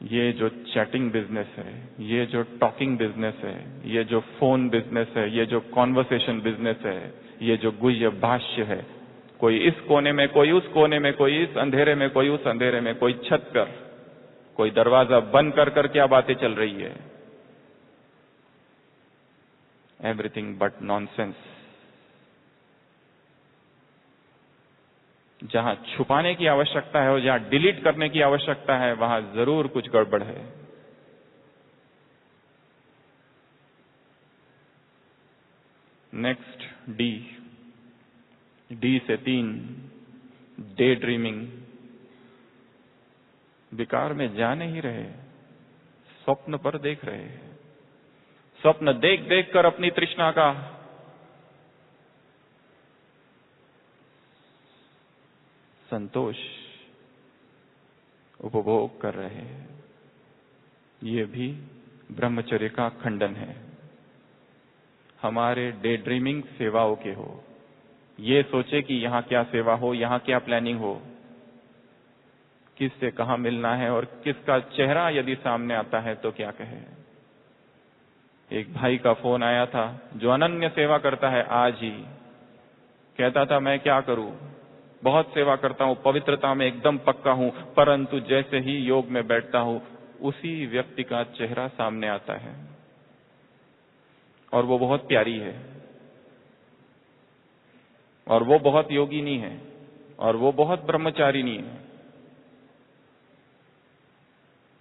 ये जो चैटिंग बिजनेस है, ये जो टॉकिंग बिजनेस है, ये जो फोन बिजनेस है, ये जो कॉन्वर्सेशन बिजनेस है, ये जो गुह्य भाष्य है, कोई इस कोने में, कोई उस कोने में, कोई इस अंधेरे में, कोई उस अंधेरे में, कोई छत पर, कोई दरवाजा बंद कर कर क्या बातें चल रही है। Everything but nonsense. जहां छुपाने की आवश्यकता है और जहां डिलीट करने की आवश्यकता है, वहां जरूर कुछ गड़बड़ है। नेक्स्ट, डी से 3, डे ड्रीमिंग। विकार में जा नहीं रहे, स्वप्न पर देख रहे हैं। स्वप्न देख देख कर अपनी तृष्णा का संतोष उपभोग कर रहे हैं। ये भी ब्रह्मचर्य का खंडन है। हमारे डे ड्रीमिंग सेवाओं के हो, ये सोचे कि यहां क्या सेवा हो, यहां क्या प्लानिंग हो, किससे कहां मिलना है और किसका चेहरा यदि सामने आता है तो क्या कहे। एक भाई का फोन आया था जो अनन्य सेवा करता है, आज ही कहता था मैं क्या करूं, बहुत सेवा करता हूं, पवित्रता में एकदम पक्का हूं, परंतु जैसे ही योग में बैठता हूं उसी व्यक्ति का चेहरा सामने आता है और वो बहुत प्यारी है और वो बहुत योगिनी है और वो बहुत ब्रह्मचारिणी है,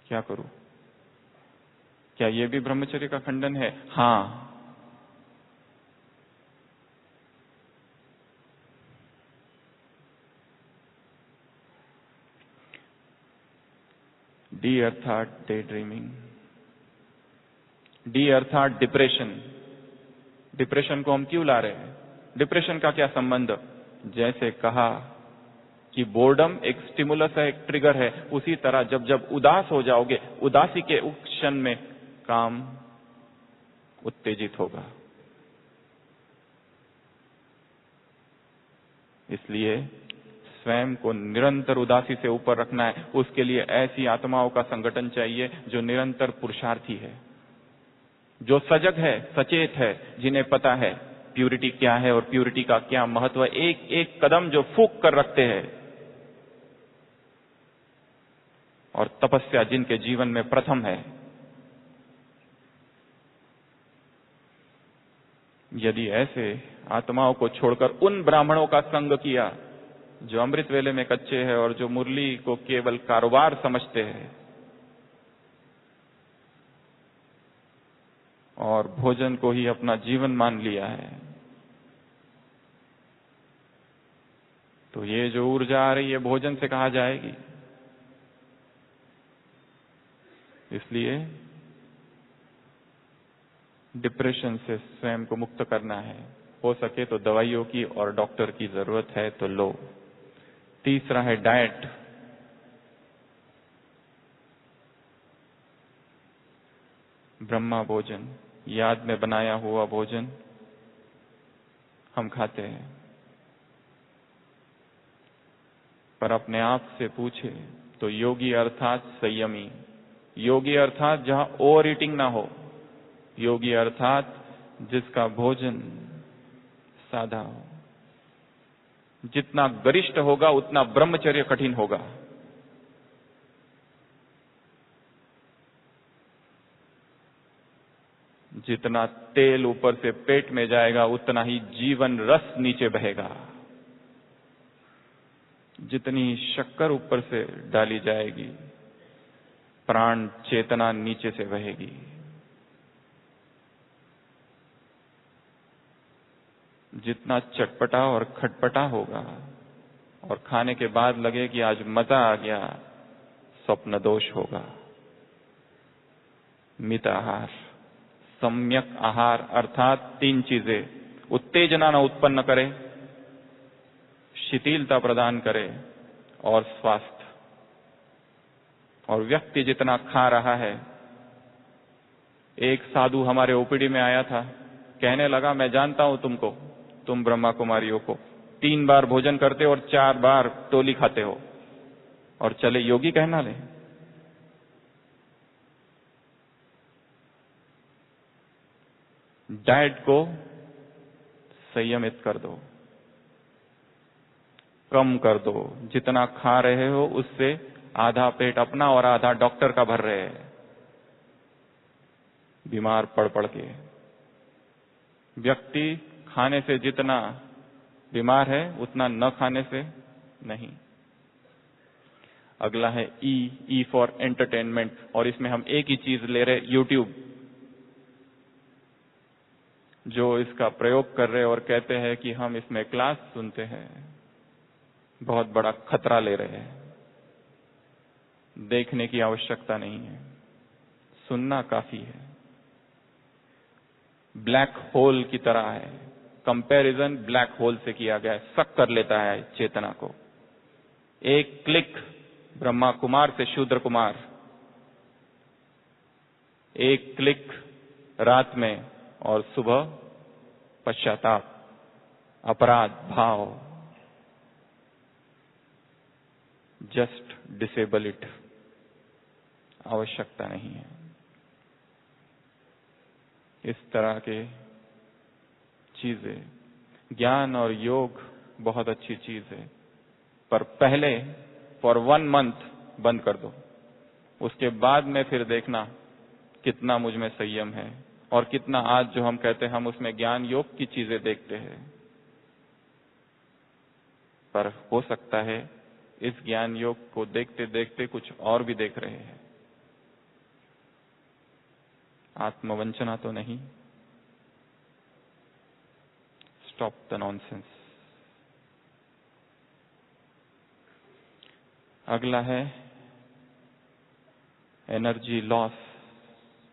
क्या करूं। क्या ये भी ब्रह्मचर्य का खंडन है? हां। डी अर्थात डे ड्रीमिंग, डी अर्थात डिप्रेशन। डिप्रेशन को हम क्यों ला रहे हैं? डिप्रेशन का क्या संबंध? जैसे कहा कि बोर्डम एक स्टिमुलस है, एक ट्रिगर है, उसी तरह जब जब उदास हो जाओगे, उदासी के उस क्षण में काम उत्तेजित होगा। इसलिए स्वयं को निरंतर उदासी से ऊपर रखना है। उसके लिए ऐसी आत्माओं का संगठन चाहिए जो निरंतर पुरुषार्थी है, जो सजग है, सचेत है, जिन्हें पता है प्यूरिटी क्या है और प्यूरिटी का क्या महत्व है। एक एक कदम जो फूंक कर रखते हैं, और तपस्या जिनके जीवन में प्रथम है। यदि ऐसे आत्माओं को छोड़कर उन ब्राह्मणों का संग किया जो अमृत वेले में कच्चे हैं और जो मुरली को केवल कारोबार समझते हैं और भोजन को ही अपना जीवन मान लिया है, तो ये जो ऊर्जा आ रही है भोजन से कहाँ जाएगी? इसलिए डिप्रेशन से स्वयं को मुक्त करना है। हो सके तो दवाइयों की और डॉक्टर की जरूरत है तो लो। तीसरा है डाइट। ब्रह्मा भोजन, याद में बनाया हुआ भोजन हम खाते हैं, पर अपने आप से पूछे तो योगी अर्थात संयमी, योगी अर्थात जहां ओवर ईटिंग ना हो, योगी अर्थात जिसका भोजन साधा हो। जितना गरिष्ठ होगा उतना ब्रह्मचर्य कठिन होगा। जितना तेल ऊपर से पेट में जाएगा उतना ही जीवन रस नीचे बहेगा। जितनी शक्कर ऊपर से डाली जाएगी प्राण चेतना नीचे से बहेगी। जितना चटपटा और खटपटा होगा और खाने के बाद लगे कि आज मजा आ गया, स्वप्न दोष होगा। मित आहार, सम्यक आहार अर्थात 3 चीजें उत्तेजना न उत्पन्न करे, शिथिलता प्रदान करे और स्वास्थ्य। और व्यक्ति जितना खा रहा है, एक साधु हमारे ओपीडी में आया था, कहने लगा मैं जानता हूं तुमको, तुम ब्रह्मा कुमारियों को 3 बार भोजन करते हो और 4 बार टोली खाते हो और चले योगी कहना ले। डाइट को संयमित कर दो, कम कर दो। जितना खा रहे हो उससे आधा पेट अपना और आधा डॉक्टर का भर रहे हैं, बीमार पड़ पड़ के। व्यक्ति खाने से जितना बीमार है उतना न खाने से नहीं। अगला है ई फॉर एंटरटेनमेंट, और इसमें हम एक ही चीज ले रहे, यूट्यूब। जो इसका प्रयोग कर रहे और कहते हैं कि हम इसमें क्लास सुनते हैं, बहुत बड़ा खतरा ले रहे हैं। देखने की आवश्यकता नहीं है, सुनना काफी है। ब्लैक होल की तरह है, कंपैरिजन ब्लैक होल से किया गया है, सक कर लेता है चेतना को। एक क्लिक ब्रह्मा कुमार से शूद्र कुमार, एक क्लिक रात में और सुबह पश्चाताप, अपराध भाव। जस्ट डिसेबल इट, आवश्यकता नहीं है। इस तरह के चीजें, ज्ञान और योग बहुत अच्छी चीज है, पर पहले फॉर 1 मंथ बंद कर दो। उसके बाद में फिर देखना कितना मुझ में संयम है और कितना आज जो हम कहते हैं हम उसमें ज्ञान योग की चीजें देखते हैं। पर हो सकता है इस ज्ञान योग को देखते देखते कुछ और भी देख रहे हैं। आत्मवंचना तो नहीं। Stop the nonsense. अगला है एनर्जी लॉस।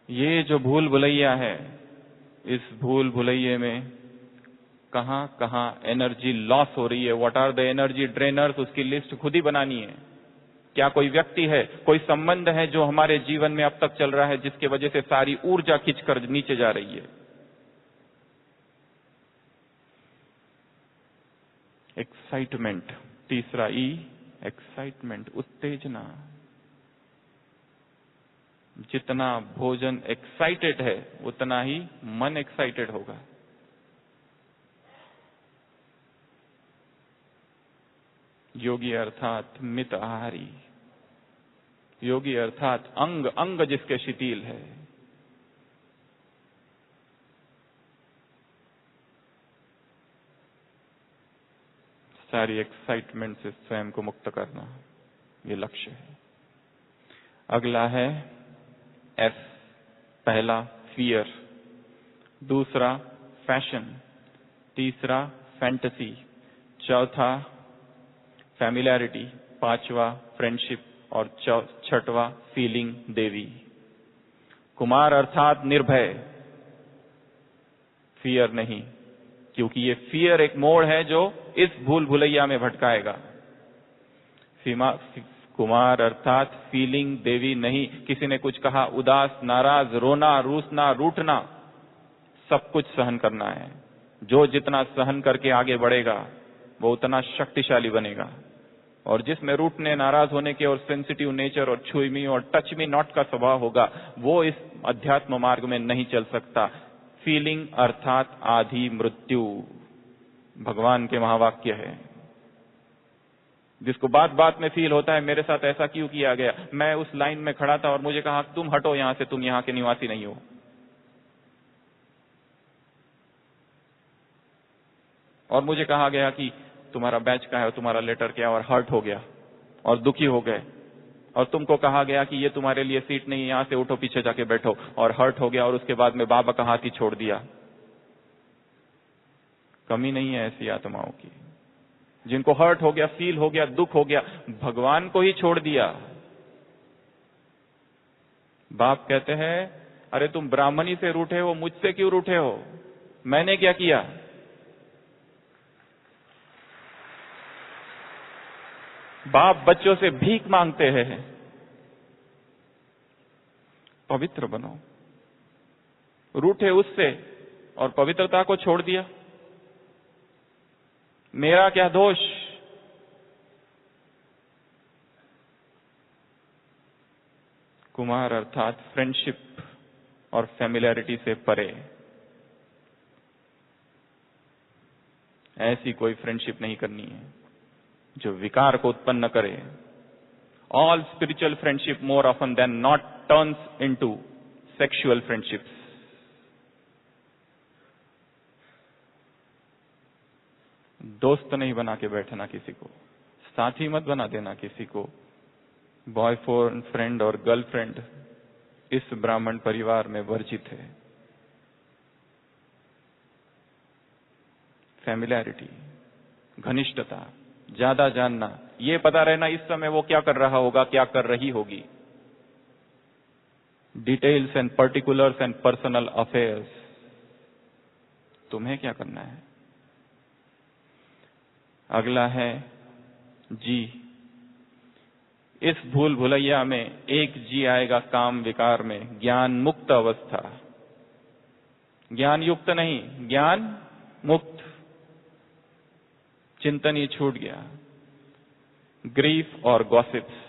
ये जो भूल भुलैया है, इस भूल भुलैये में कहां कहां एनर्जी लॉस हो रही है, what are the energy drainers, उसकी लिस्ट खुद ही बनानी है। क्या कोई व्यक्ति है, कोई संबंध है जो हमारे जीवन में अब तक चल रहा है, जिसके वजह से सारी ऊर्जा खिंचकर नीचे जा रही है? एक्साइटमेंट, तीसरा ई, एक्साइटमेंट, उत्तेजना। जितना भोजन एक्साइटेड है उतना ही मन एक्साइटेड होगा। योगी अर्थात मित आहारी, योगी अर्थात अंग अंग जिसके शिथिल है। सारी एक्साइटमेंट से स्वयं को मुक्त करना, ये लक्ष्य है। अगला है एफ, पहला फियर, दूसरा फैशन, तीसरा फैंटेसी, चौथा फैमिलियरिटी, पांचवा फ्रेंडशिप और छठवां फीलिंग देवी। कुमार अर्थात निर्भय, फियर नहीं, क्योंकि ये फियर एक मोड़ है जो इस भूल भुलैया में भटकाएगा। कुमार अर्थात फीलिंग देवी नहीं। किसी ने कुछ कहा, उदास, नाराज, रोना, रूसना, रूठना, सब कुछ सहन करना है। जो जितना सहन करके आगे बढ़ेगा वो उतना शक्तिशाली बनेगा। और जिसमें रूठने, नाराज होने के और सेंसिटिव नेचर और छुई मी और टच मी नॉट का स्वभाव होगा, वो इस अध्यात्म मार्ग में नहीं चल सकता। फीलिंग अर्थात आधी मृत्यु, भगवान के महावाक्य है। जिसको बात बात में फील होता है, मेरे साथ ऐसा क्यों किया गया, मैं उस लाइन में खड़ा था और मुझे कहा तुम हटो यहां से, तुम यहां के निवासी नहीं हो। और मुझे कहा गया कि तुम्हारा बैच का है, तुम्हारा लेटर क्या, और हर्ट हो गया और दुखी हो गए। और तुमको कहा गया कि ये तुम्हारे लिए सीट नहीं है, यहां से उठो, पीछे जाके बैठो, और हर्ट हो गया। और उसके बाद में बाबा का हाथ ही छोड़ दिया। कमी नहीं है ऐसी आत्माओं की, जिनको हर्ट हो गया, फील हो गया, दुख हो गया, भगवान को ही छोड़ दिया। बाप कहते हैं, अरे तुम ब्राह्मणी से रूठे हो, मुझसे क्यों रूठे हो, मैंने क्या किया? बाप बच्चों से भीख मांगते हैं, पवित्र बनो। रूठे उससे और पवित्रता को छोड़ दिया, मेरा क्या दोष? कुमार अर्थात फ्रेंडशिप और फैमिलियरिटी से परे। ऐसी कोई फ्रेंडशिप नहीं करनी है जो विकार को उत्पन्न करे। All spiritual friendship more often than not turns into sexual friendships. दोस्त नहीं बना के बैठना किसी को, साथी मत बना देना किसी को। बॉयफ्रेंड और गर्लफ्रेंड इस ब्राह्मण परिवार में वर्जित है। फैमिलियरिटी, घनिष्ठता, ज्यादा जानना, ये पता रहना इस समय वो क्या कर रहा होगा, क्या कर रही होगी। Details and particulars and personal affairs, तुम्हें क्या करना है? अगला है जी। इस भूल भुलैया में एक जी आएगा काम विकार में, ज्ञान मुक्त अवस्था। ज्ञान युक्त नहीं, ज्ञान मुक्त। चिंतन ही छूट गया। ग्रीफ और गॉसिप्स,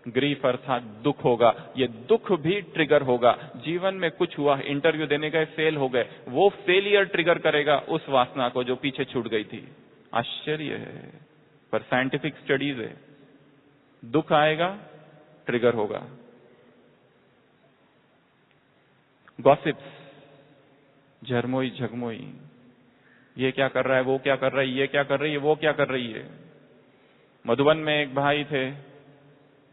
ग्रीफ अर्थात दुख होगा, ये दुख भी ट्रिगर होगा। जीवन में कुछ हुआ, इंटरव्यू देने गए, फेल हो गए, वो फेलियर ट्रिगर करेगा उस वासना को जो पीछे छूट गई थी। आश्चर्य है, पर साइंटिफिक स्टडीज है। दुख आएगा, ट्रिगर होगा। गॉसिप्स, झरमोई झगमोई, ये क्या कर रहा है, वो क्या कर रही है, ये क्या कर रही है, वो क्या कर रही है। मधुबन में एक भाई थे,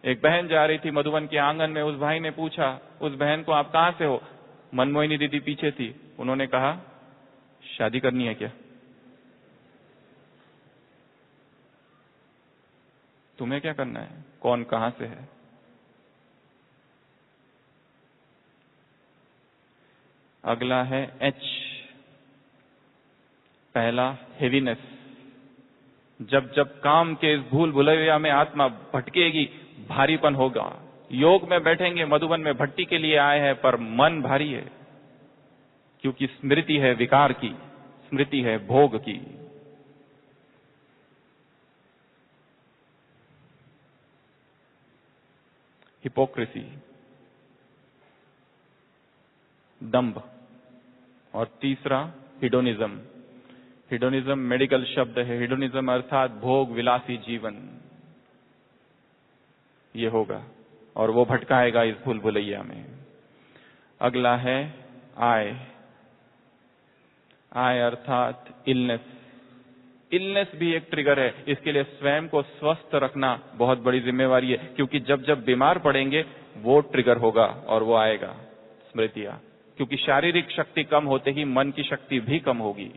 एक बहन जा रही थी मधुबन के आंगन में। उस भाई ने पूछा उस बहन को, आप कहां से हो? मनमोहिनी दीदी पीछे थी। उन्होंने कहा, शादी करनी है क्या? तुम्हें क्या करना है, कौन कहां से है? अगला है एच, पहला हेवीनेस। जब जब काम के इस भूल भुलैया में आत्मा भटकेगी, भारीपन होगा। योग में बैठेंगे, मधुबन में भट्टी के लिए आए हैं, पर मन भारी है, क्योंकि स्मृति है विकार की, स्मृति है भोग की। हिपोक्रेसी, दंभ। और तीसरा हिडोनिज्म। हिडोनिज्म मेडिकल शब्द है। हिडोनिज्म अर्थात भोग विलासी जीवन। ये होगा और वो भटकाएगा इस भूल भुलैया में। अगला है आय। आय अर्थात इलनेस। इलनेस भी एक ट्रिगर है। इसके लिए स्वयं को स्वस्थ रखना बहुत बड़ी जिम्मेवारी है, क्योंकि जब जब बीमार पड़ेंगे वो ट्रिगर होगा और वो आएगा स्मृतियां। क्योंकि शारीरिक शक्ति कम होते ही मन की शक्ति भी कम होगी।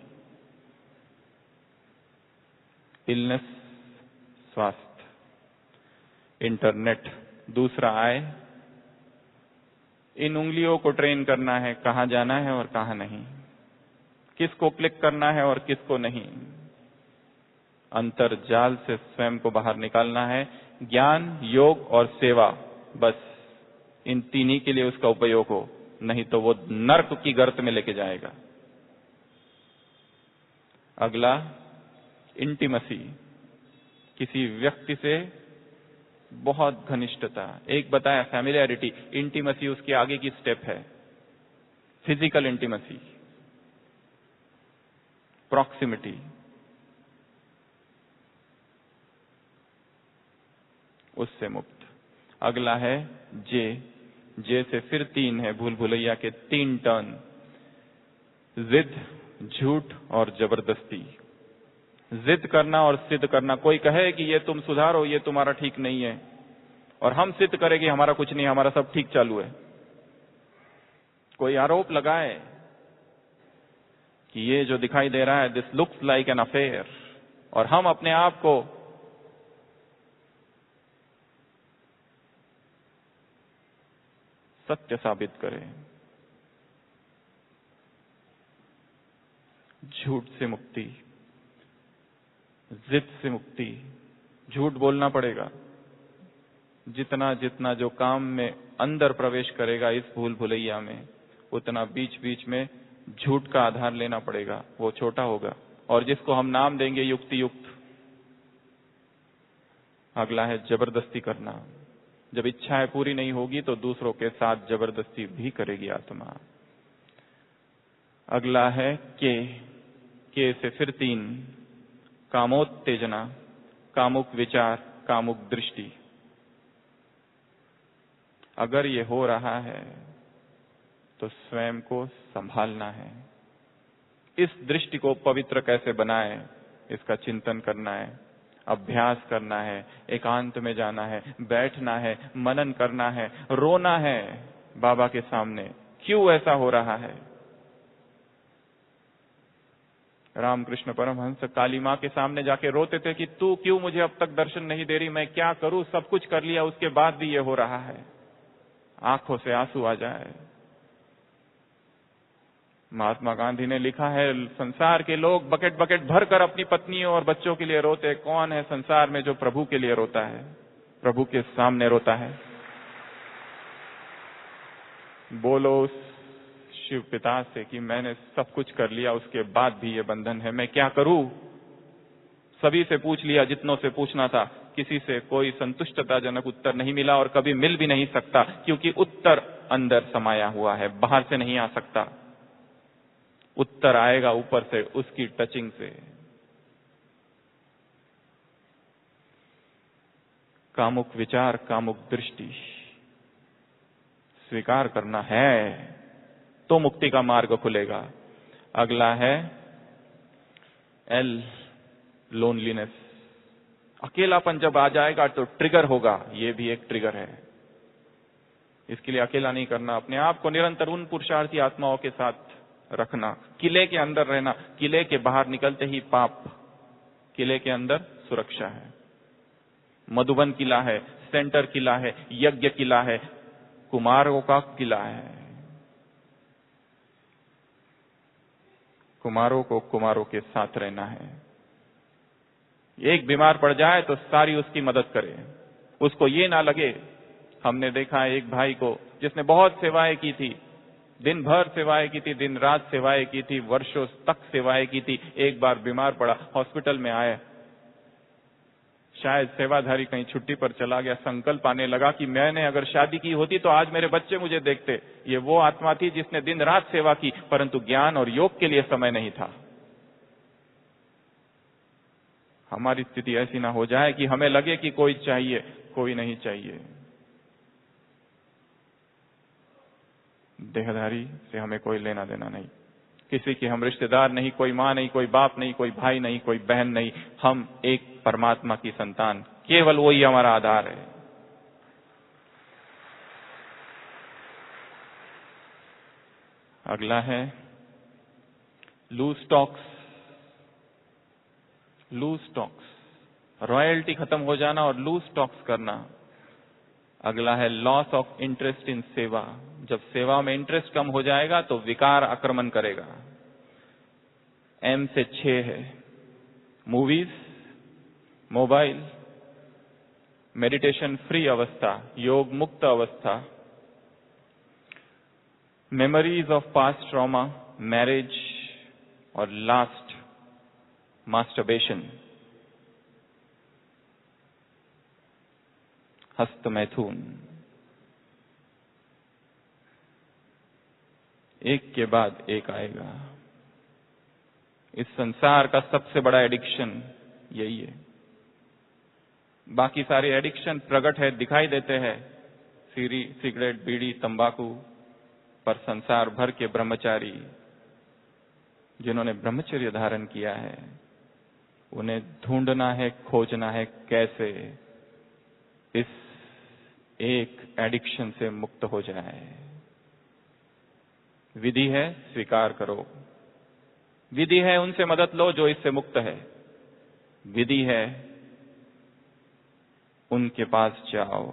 इलनेस, स्वास्थ्य। इंटरनेट, दूसरा आय। इन उंगलियों को ट्रेन करना है, कहां जाना है और कहां नहीं, किसको क्लिक करना है और किसको नहीं। अंतर्जाल से स्वयं को बाहर निकालना है। ज्ञान, योग और सेवा, बस इन तीन ही के लिए उसका उपयोग हो, नहीं तो वो नर्क की गर्त में लेके जाएगा। अगला इंटीमेसी, किसी व्यक्ति से बहुत घनिष्ठता। एक बताया फैमिलियरिटी, इंटीमेसी उसके आगे की स्टेप है। Physical intimacy, proximity. उससे मुक्त। अगला है जे। जे से फिर तीन है, भूल भुलैया के तीन टर्न। जिद, झूठ और जबरदस्ती। जिद करना और सिद्ध करना। कोई कहे कि ये तुम सुधारो, ये तुम्हारा ठीक नहीं है, और हम सिद्ध करें कि हमारा कुछ नहीं, हमारा सब ठीक चालू है। कोई आरोप लगाए कि ये जो दिखाई दे रहा है, this looks like an affair, और हम अपने आप को सत्य साबित करें। झूठ से मुक्ति, जिद से मुक्ति। झूठ बोलना पड़ेगा। जितना जितना जो काम में अंदर प्रवेश करेगा इस भूल भुलैया में, उतना बीच बीच में झूठ का आधार लेना पड़ेगा, वो छोटा होगा, और जिसको हम नाम देंगे युक्ति युक्त। अगला है जबरदस्ती करना। जब इच्छाएं पूरी नहीं होगी तो दूसरों के साथ जबरदस्ती भी करेगी आत्मा। अगला है के से फिर तीन। कामोत्तेजना, कामुक विचार, कामुक दृष्टि। अगर ये हो रहा है तो स्वयं को संभालना है। इस दृष्टि को पवित्र कैसे बनाए, इसका चिंतन करना है, अभ्यास करना है, एकांत में जाना है, बैठना है, मनन करना है, रोना है बाबा के सामने, क्यों ऐसा हो रहा है। रामकृष्ण परमहंस काली मां के सामने जाके रोते थे कि तू क्यों मुझे अब तक दर्शन नहीं दे रही, मैं क्या करूं, सब कुछ कर लिया, उसके बाद भी ये हो रहा है। आंखों से आंसू आ जाए। महात्मा गांधी ने लिखा है, संसार के लोग बकेट बकेट भरकर अपनी पत्नियों और बच्चों के लिए रोते, कौन है संसार में जो प्रभु के लिए रोता है, प्रभु के सामने रोता है। बोलो उस शिव पिता से कि मैंने सब कुछ कर लिया, उसके बाद भी ये बंधन है, मैं क्या करूं। सभी से पूछ लिया, जितनों से पूछना था, किसी से कोई संतुष्टताजनक उत्तर नहीं मिला, और कभी मिल भी नहीं सकता, क्योंकि उत्तर अंदर समाया हुआ है, बाहर से नहीं आ सकता। उत्तर आएगा ऊपर से, उसकी टचिंग से। कामुक विचार, कामुक दृष्टि स्वीकार करना है तो मुक्ति का मार्ग खुलेगा। अगला है एल, लोनलीनेस। अकेलापन जब आ जाएगा तो ट्रिगर होगा, ये भी एक ट्रिगर है। इसके लिए अकेला नहीं करना, अपने आप को निरंतर उन पुरुषार्थी आत्माओं के साथ रखना, किले के अंदर रहना। किले के बाहर निकलते ही पाप, किले के अंदर सुरक्षा है। मधुबन किला है, सेंटर किला है, यज्ञ किला है, कुमारों का किला है। कुमारों को कुमारों के साथ रहना है। एक बीमार पड़ जाए तो सारी उसकी मदद करे। उसको ये ना लगे, हमने देखा है एक भाई को जिसने बहुत सेवाएं की थी, दिन भर सेवाएं की थी, दिन रात सेवाएं की थी, वर्षों तक सेवाएं की थी, एक बार बीमार पड़ा, हॉस्पिटल में आया, शायद सेवाधारी कहीं छुट्टी पर चला गया, संकल्प आने लगा कि मैंने अगर शादी की होती तो आज मेरे बच्चे मुझे देखते। ये वो आत्मा थी जिसने दिन रात सेवा की, परंतु ज्ञान और योग के लिए समय नहीं था। हमारी स्थिति ऐसी ना हो जाए कि हमें लगे कि कोई चाहिए, कोई नहीं चाहिए। देहधारी से हमें कोई लेना देना नहीं, किसी के हम रिश्तेदार नहीं, कोई मां नहीं, कोई बाप नहीं, कोई भाई नहीं, कोई बहन नहीं। हम एक परमात्मा की संतान, केवल वही हमारा आधार है। अगला है loose talks. Loose talks, royalty खत्म हो जाना और लूज टॉक्स करना। अगला है लॉस ऑफ इंटरेस्ट इन सेवा। जब सेवा में इंटरेस्ट कम हो जाएगा तो विकार आक्रमण करेगा। M से 6 है, मूवीज, मोबाइल, मेडिटेशन फ्री अवस्था, योग मुक्त अवस्था, memories of past trauma, marriage और लास्ट मास्टरबेशन, हस्त मैथुन। एक के बाद एक आएगा। इस संसार का सबसे बड़ा एडिक्शन यही है। बाकी सारे एडिक्शन प्रकट है, दिखाई देते हैं, सिगरेट, बीड़ी, तंबाकू, पर संसार भर के ब्रह्मचारी जिन्होंने ब्रह्मचर्य धारण किया है, उन्हें ढूंढना है, खोजना है कैसे इस एक एडिक्शन से मुक्त हो जाए। विधि है स्वीकार करो, विधि है उनसे मदद लो जो इससे मुक्त है, विधि है उनके पास जाओ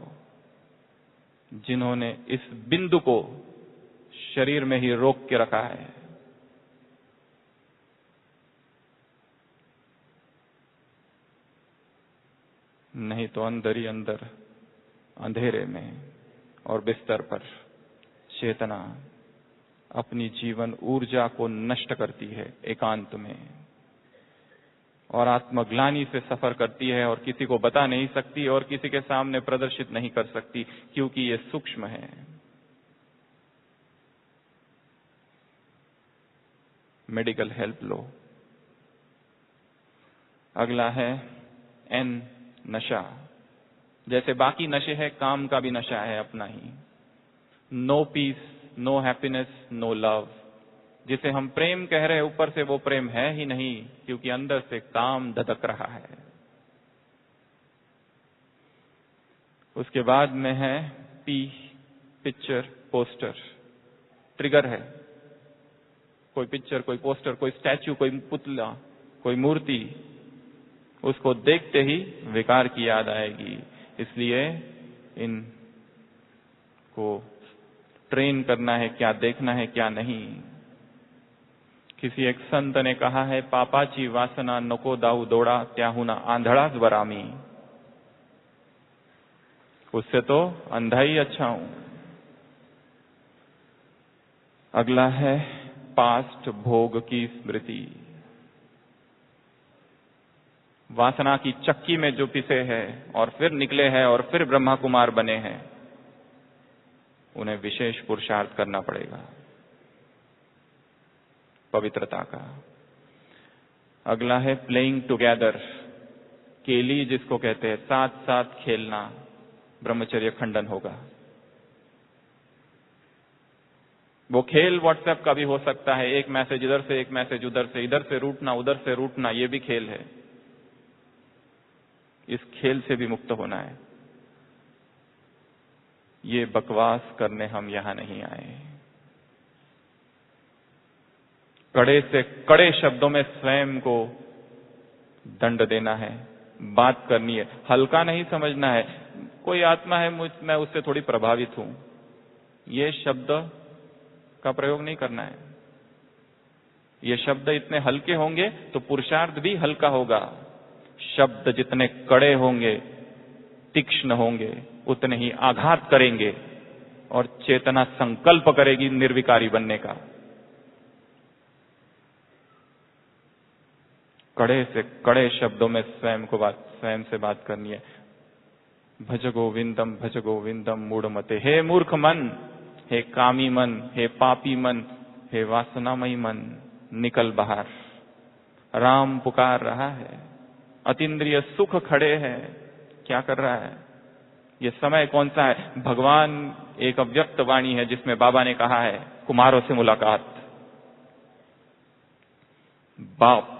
जिन्होंने इस बिंदु को शरीर में ही रोक के रखा है। नहीं तो अंदर ही अंदर अंधेरे में और बिस्तर पर चेतना अपनी जीवन ऊर्जा को नष्ट करती है एकांत में, और आत्मग्लानि से सफर करती है और किसी को बता नहीं सकती और किसी के सामने प्रदर्शित नहीं कर सकती, क्योंकि ये सूक्ष्म है। मेडिकल हेल्प लो। अगला है N, नशा। जैसे बाकी नशे है, काम का भी नशा है अपना ही। No peace, no happiness, no love. जिसे हम प्रेम कह रहे हैं, ऊपर से वो प्रेम है ही नहीं, क्योंकि अंदर से काम धधक रहा है। उसके बाद में है P, पिक्चर, पोस्टर। ट्रिगर है, कोई पिक्चर, कोई पोस्टर, कोई स्टैच्यू, कोई पुतला, कोई मूर्ति, उसको देखते ही विकार की याद आएगी। इसलिए इनको ट्रेन करना है, क्या देखना है क्या नहीं। किसी एक संत ने कहा है, पापाची वासना नको दाऊ दौड़ा त्याहुना आंधड़ास बरामी। उससे तो अंधा ही अच्छा हूं। अगला है पास्ट, भोग की स्मृति। वासना की चक्की में जो पिसे हैं और फिर निकले हैं और फिर ब्रह्मा कुमार बने हैं, उन्हें विशेष पुरुषार्थ करना पड़ेगा, पवित्रता का। अगला है प्लेइंग टुगेदर, केली जिसको कहते हैं, साथ साथ खेलना, ब्रह्मचर्य खंडन होगा। वो खेल व्हाट्सएप का भी हो सकता है, एक मैसेज इधर से, एक मैसेज उधर से, इधर से रूटना, उधर से रूटना, ये भी खेल है। इस खेल से भी मुक्त होना है। ये बकवास करने हम यहां नहीं आए। कड़े से कड़े शब्दों में स्वयं को दंड देना है, बात करनी है, हल्का नहीं समझना है। कोई आत्मा है, मैं उससे थोड़ी प्रभावित हूं, ये शब्द का प्रयोग नहीं करना है। ये शब्द इतने हल्के होंगे तो पुरुषार्थ भी हल्का होगा। शब्द जितने कड़े होंगे, तीक्ष्ण होंगे, उतने ही आघात करेंगे और चेतना संकल्प करेगी निर्विकारी बनने का। कड़े से कड़े शब्दों में स्वयं से बात करनी है। भज गोविंदम मूढ़मते। हे मूर्ख मन, हे कामी मन, हे पापी मन, हे वासनामयी मन, निकल बाहर। राम पुकार रहा है, अतीन्द्रिय सुख खड़े हैं। क्या कर रहा है? ये समय कौन सा है? भगवान एक अव्यक्त वाणी है जिसमें बाबा ने कहा है कुमारों से मुलाकात। बाप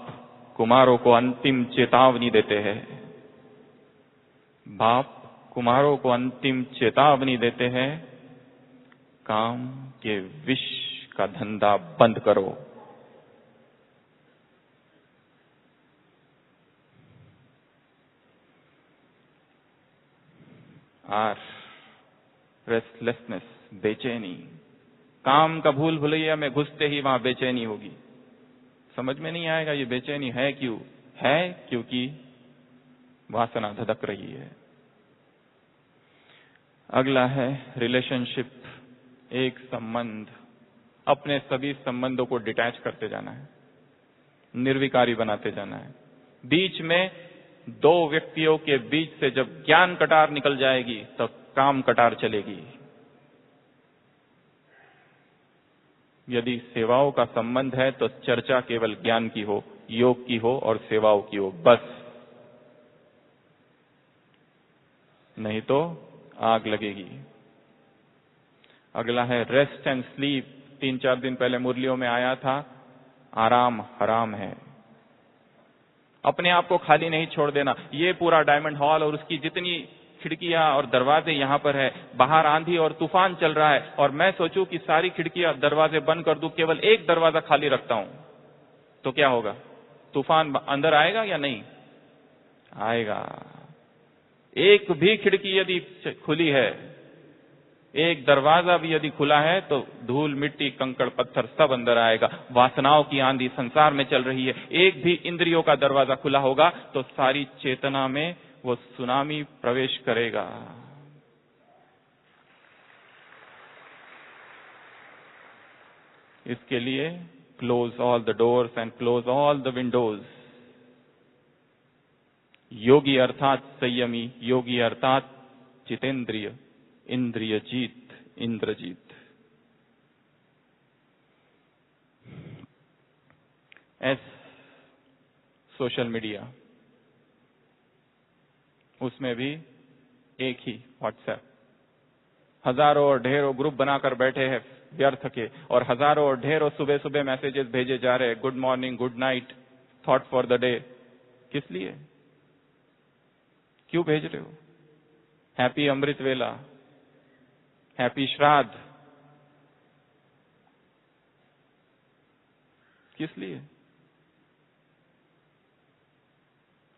कुमारों को अंतिम चेतावनी देते हैं। बाप कुमारों को अंतिम चेतावनी देते हैं, काम के विष का धंधा बंद करो। आर रेस्टलेसनेस, बेचैनी। काम का भूल भुलैया में घुसते ही वहां बेचैनी होगी। समझ में नहीं आएगा ये बेचैनी है क्यों? है क्योंकि वासना धधक रही है। अगला है रिलेशनशिप, एक संबंध। अपने सभी संबंधों को डिटैच करते जाना है, निर्विकारी बनाते जाना है। बीच में दो व्यक्तियों के बीच से जब ज्ञान कटार निकल जाएगी तो काम कटार चलेगी। यदि सेवाओं का संबंध है तो चर्चा केवल ज्ञान की हो, योग की हो और सेवाओं की हो, बस। नहीं तो आग लगेगी। अगला है रेस्ट एंड स्लीप। 3-4 दिन पहले मुरलियों में आया था, आराम हराम है। अपने आप को खाली नहीं छोड़ देना। ये पूरा डायमंड हॉल और उसकी जितनी खिड़कियां और दरवाजे यहां पर है, बाहर आंधी और तूफान चल रहा है और मैं सोचूं कि सारी खिड़कियां दरवाजे बंद कर दूं, केवल एक दरवाजा खाली रखता हूं, तो क्या होगा? तूफान अंदर आएगा या नहीं आएगा? एक भी खिड़की यदि खुली है, एक दरवाजा भी यदि खुला है, तो धूल मिट्टी कंकड़ पत्थर सब अंदर आएगा। वासनाओं की आंधी संसार में चल रही है। एक भी इंद्रियों का दरवाजा खुला होगा तो सारी चेतना में वो सुनामी प्रवेश करेगा। इसके लिए close all the doors and close all the windows. योगी अर्थात संयमी, योगी अर्थात जितेंद्रिय, इंद्रियजीत, इंद्रजीत। सोशल मीडिया, उसमें भी एक ही व्हाट्सएप। हजारों और ढेरों ग्रुप बनाकर बैठे हैं व्यर्थ के, और हजारों और ढेरों सुबह सुबह मैसेजेस भेजे जा रहे हैं, good morning, good night, thought for the day. किस लिए? क्यों भेज रहे हो? हैप्पी अमृत वेला, हैप्पी श्राद्ध, किस लिए?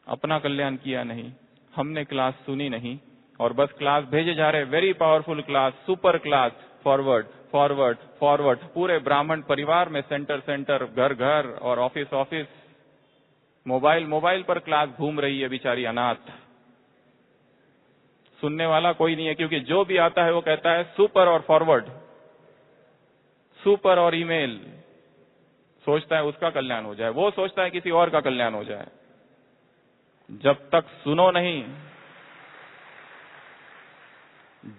अपना कल्याण किया नहीं, हमने क्लास सुनी नहीं और बस क्लास भेजे जा रहे, very powerful class, super class, forward forward forward. पूरे ब्राह्मण परिवार में सेंटर सेंटर, घर घर और ऑफिस ऑफिस, मोबाइल मोबाइल पर क्लास घूम रही है बेचारी अनाथ। सुनने वाला कोई नहीं है, क्योंकि जो भी आता है वो कहता है सुपर और फॉरवर्ड, सुपर और ईमेल। सोचता है उसका कल्याण हो जाए, वो सोचता है किसी और का कल्याण हो जाए। जब तक सुनो नहीं,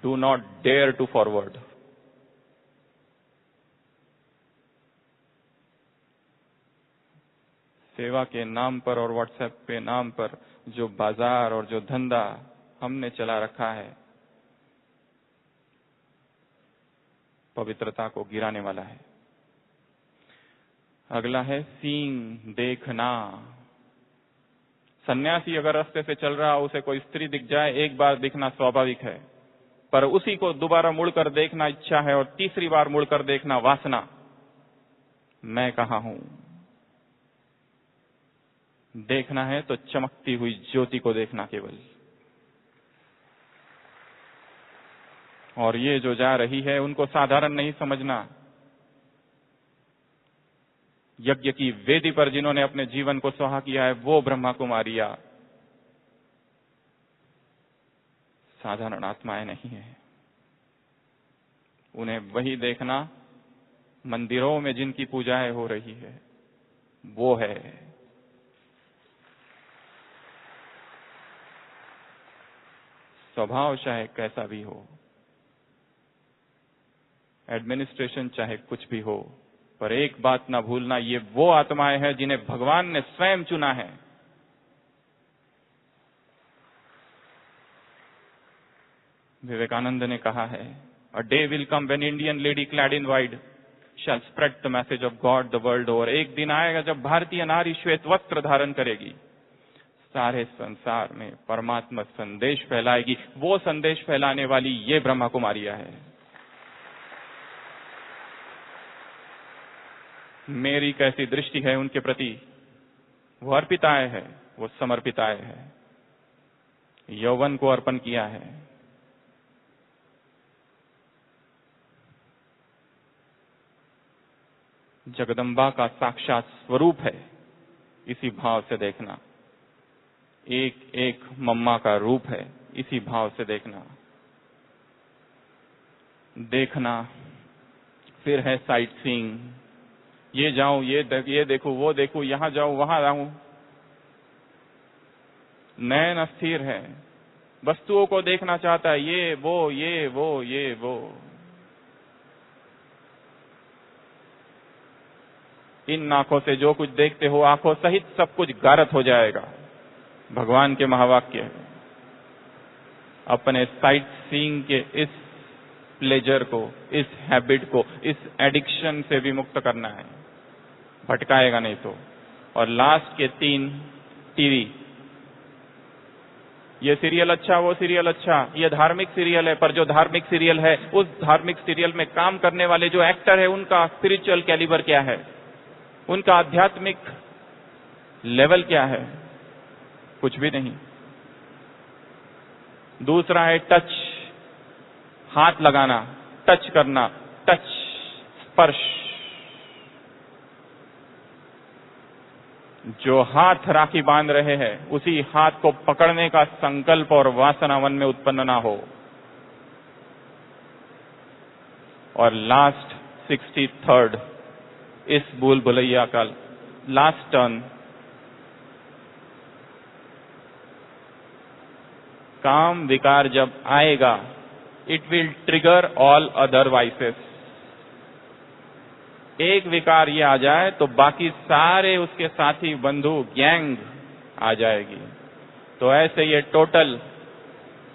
do not dare to forward. सेवा के नाम पर और व्हाट्सएप के नाम पर जो बाजार और जो धंधा हमने चला रखा है, पवित्रता को गिराने वाला है। अगला है सींग, देखना। सन्यासी अगर रास्ते से चल रहा, उसे कोई स्त्री दिख जाए, एक बार दिखना स्वाभाविक है, पर उसी को दोबारा मुड़कर देखना इच्छा है और तीसरी बार मुड़कर देखना वासना। मैं कहां हूं? देखना है तो चमकती हुई ज्योति को देखना केवल। और ये जो जा रही है उनको साधारण नहीं समझना। यज्ञ की वेदी पर जिन्होंने अपने जीवन को सुहा किया है, वो ब्रह्मा कुमारियां साधारण आत्माएं नहीं है। उन्हें वही देखना, मंदिरों में जिनकी पूजाएं हो रही है वो है। स्वभाव चाहे कैसा भी हो, एडमिनिस्ट्रेशन चाहे कुछ भी हो, पर एक बात ना भूलना, ये वो आत्माएं हैं जिन्हें भगवान ने स्वयं चुना है। विवेकानंद ने कहा है, a day will come when Indian lady clad in white shall spread the message of God the world over. एक दिन आएगा जब भारतीय नारी श्वेत वस्त्र धारण करेगी, सारे संसार में परमात्मा संदेश फैलाएगी। वो संदेश फैलाने वाली ये ब्रह्मा कुमारियां है। मेरी कैसी दृष्टि है उनके प्रति, वो अर्पिताएं है, वो समर्पिताएं है। यौवन को अर्पण किया है। जगदम्बा का साक्षात स्वरूप है, इसी भाव से देखना। एक एक मम्मा का रूप है, इसी भाव से देखना। देखना फिर है साइट सीइंग, ये जाऊं, ये देखूं, वो देखूं, यहां जाऊं, वहां जाऊं। नयन अस्थिर है, वस्तुओं को देखना चाहता है, ये वो, ये वो, ये वो। इन आंखों से जो कुछ देखते हो, आंखों सहित सब कुछ गारत हो जाएगा। भगवान के महावाक्य है। अपने साइट सीइंग के इस प्लेजर को, इस हैबिट को, इस एडिक्शन से भी मुक्त करना है, भटकाएगा नहीं तो। और लास्ट के 3 टीवी, ये सीरियल अच्छा, वो सीरियल अच्छा, ये धार्मिक सीरियल है, पर जो धार्मिक सीरियल है, उस धार्मिक सीरियल में काम करने वाले जो एक्टर है, उनका स्पिरिचुअल कैलिबर क्या है, उनका आध्यात्मिक लेवल क्या है? कुछ भी नहीं। दूसरा है टच, हाथ लगाना, टच करना, टच, स्पर्श। जो हाथ राखी बांध रहे हैं, उसी हाथ को पकड़ने का संकल्प और वासना मन में उत्पन्न ना हो। और लास्ट 63rd, इस भूल भुलैया का लास्ट टर्न, काम विकार जब आएगा, it will trigger all other vices. एक विकार ये आ जाए तो बाकी सारे उसके साथी, बंधु, गैंग आ जाएगी। तो ऐसे ये टोटल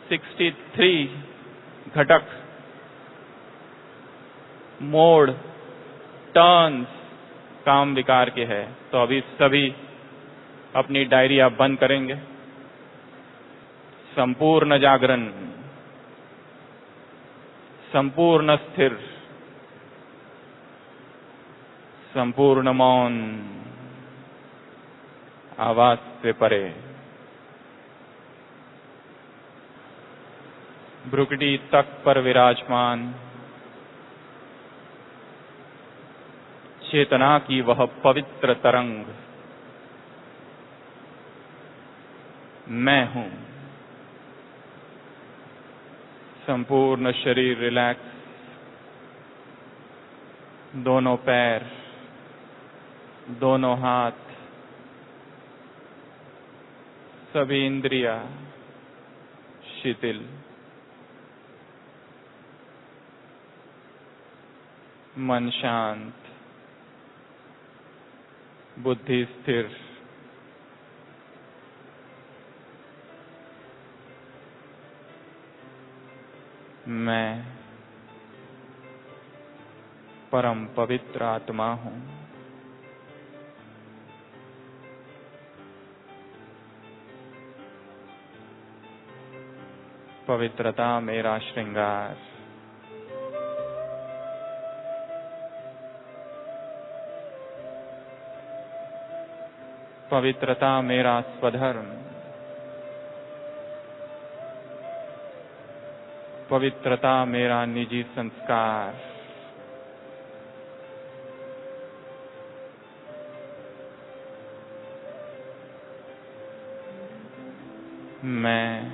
63 घटक, मोड, टर्न्स काम विकार के है। तो अभी सभी अपनी डायरी आप बंद करेंगे। संपूर्ण जागरण, संपूर्ण स्थिर, संपूर्ण मौन, आवाज से परे, भ्रुकुटी तक पर विराजमान चेतना की वह पवित्र तरंग, मैं हूं। संपूर्ण शरीर रिलैक्स, दोनों पैर, दोनों हाथ, सभी इंद्रियां शिथिल, मन शांत, बुद्धि स्थिर। मैं परम पवित्र आत्मा हूं। पवित्रता मेरा श्रृंगार, पवित्रता मेरा स्वधर्म, पवित्रता मेरा निजी संस्कार, मैं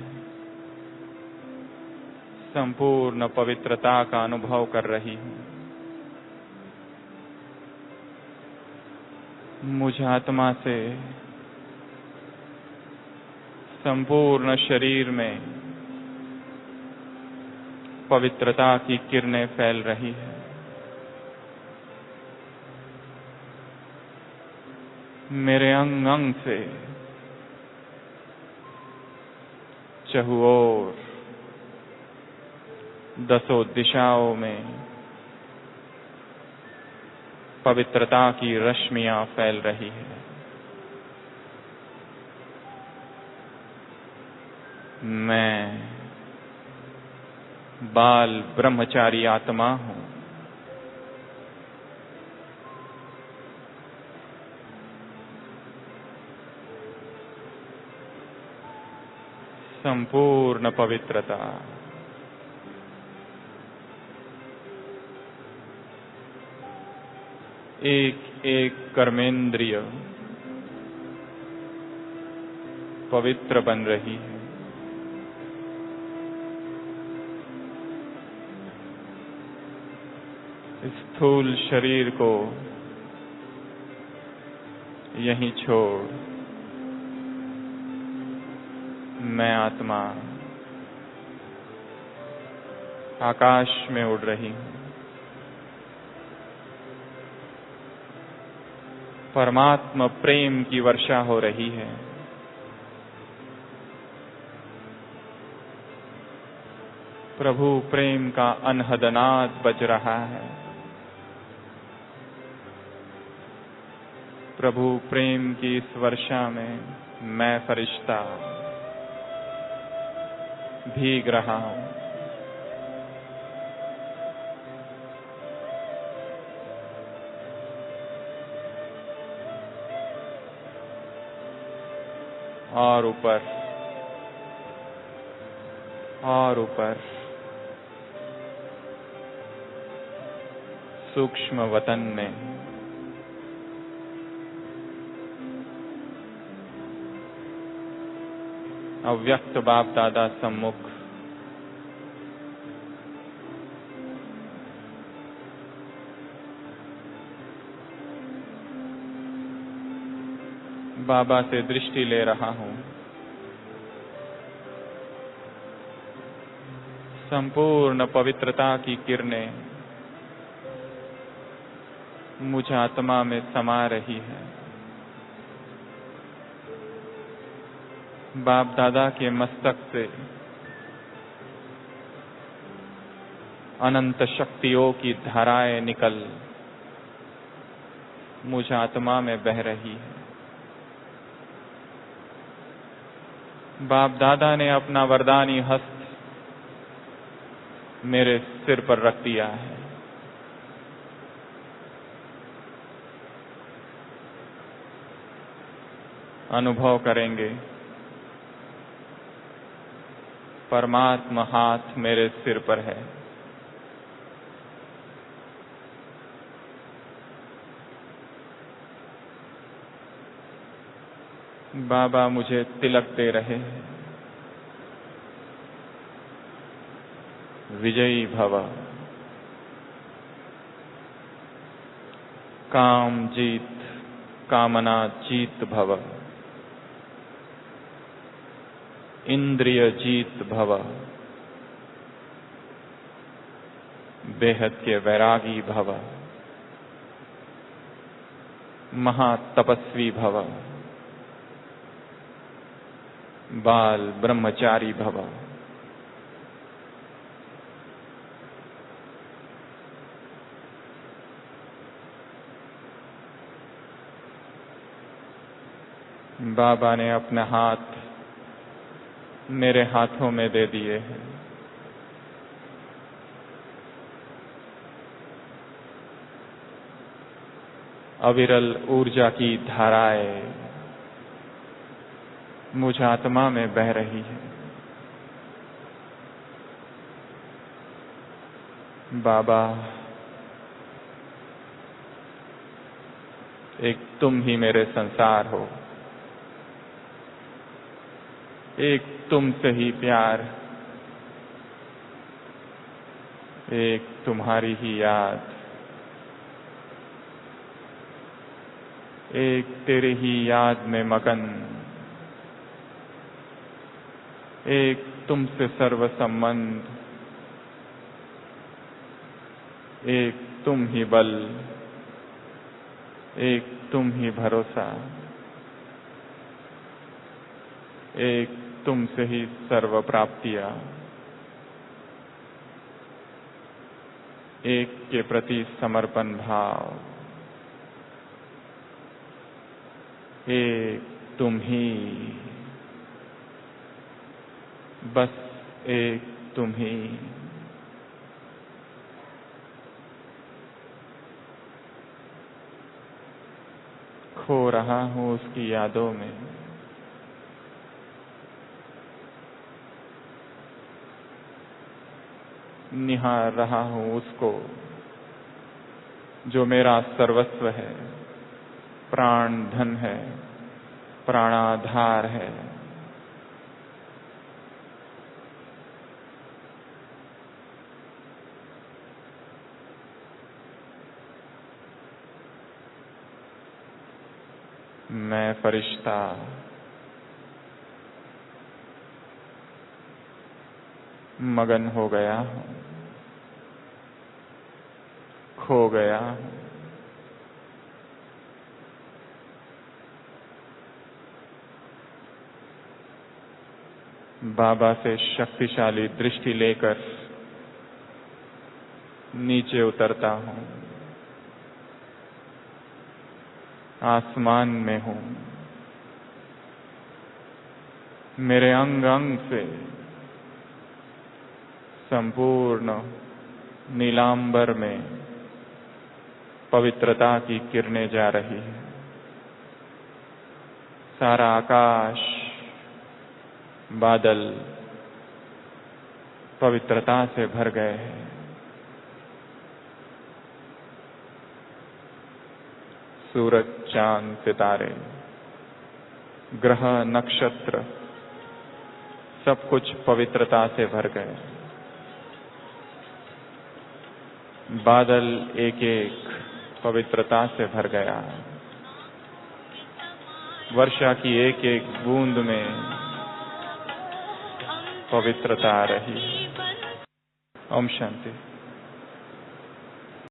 संपूर्ण पवित्रता का अनुभव कर रही हूँ। मुझ आत्मा से संपूर्ण शरीर में पवित्रता की किरणें फैल रही है। मेरे अंग अंग से चहुओर दसों दिशाओं में पवित्रता की रश्मियां फैल रही है। मैं बाल ब्रह्मचारी आत्मा हूँ। संपूर्ण पवित्रता एक एक कर्मेंद्रिय पवित्र बन रही है। स्थूल शरीर को यहीं छोड़ मैं आत्मा आकाश में उड़ रही हूँ। परमात्मा प्रेम की वर्षा हो रही है। प्रभु प्रेम का अनहद नाद बज रहा है। प्रभु प्रेम की इस वर्षा में मैं फरिश्ता भीग रहा हूँ। और ऊपर और ऊपर सूक्ष्म वतन में अव्यक्त बाप दादा सम्मुख बाबा से दृष्टि ले रहा हूँ। संपूर्ण पवित्रता की किरणें मुझ आत्मा में समा रही है। बाप दादा के मस्तक से अनंत शक्तियों की धाराएं निकल मुझ आत्मा में बह रही है। बाप दादा ने अपना वरदानी हस्त मेरे सिर पर रख दिया है। अनुभव करेंगे परमात्मा हाथ मेरे सिर पर है। बाबा मुझे तिलक दे रहे हैं। विजयी भव। काम जीत कामना जीत भव। इंद्रिय जीत भव। बेहद के वैरागी भव। महातपस्वी भव। बाल ब्रह्मचारी भव। बाबा ने अपने हाथ मेरे हाथों में दे दिए हैं। अविरल ऊर्जा की धाराएं मुझ आत्मा में बह रही है। बाबा एक तुम ही मेरे संसार हो। एक तुमसे ही प्यार, एक तुम्हारी ही याद, एक तेरे ही याद में मगन, एक तुमसे सर्व संबंध, एक तुम ही बल, एक तुम ही भरोसा, एक तुमसे ही सर्व प्राप्तियां, एक के प्रति समर्पण भाव, एक तुम ही, बस एक तुम ही। खो रहा हूं उसकी यादों में, निहार रहा हूं उसको जो मेरा सर्वस्व है, प्राण धन है, प्राणाधार है। मैं फरिश्ता मगन हो गया हूं, खो गया हूं। बाबा से शक्तिशाली दृष्टि लेकर नीचे उतरता हूं, आसमान में हूं। मेरे अंग अंग से संपूर्ण नीलांबर में पवित्रता की किरणें जा रही है। सारा आकाश, बादल पवित्रता से भर गए हैं। सूरज, चांद, सितारे, ग्रह, नक्षत्र सब कुछ पवित्रता से भर गए। बादल एक एक पवित्रता से भर गया। वर्षा की एक एक बूंद में पवित्रता रही। ओम शांति।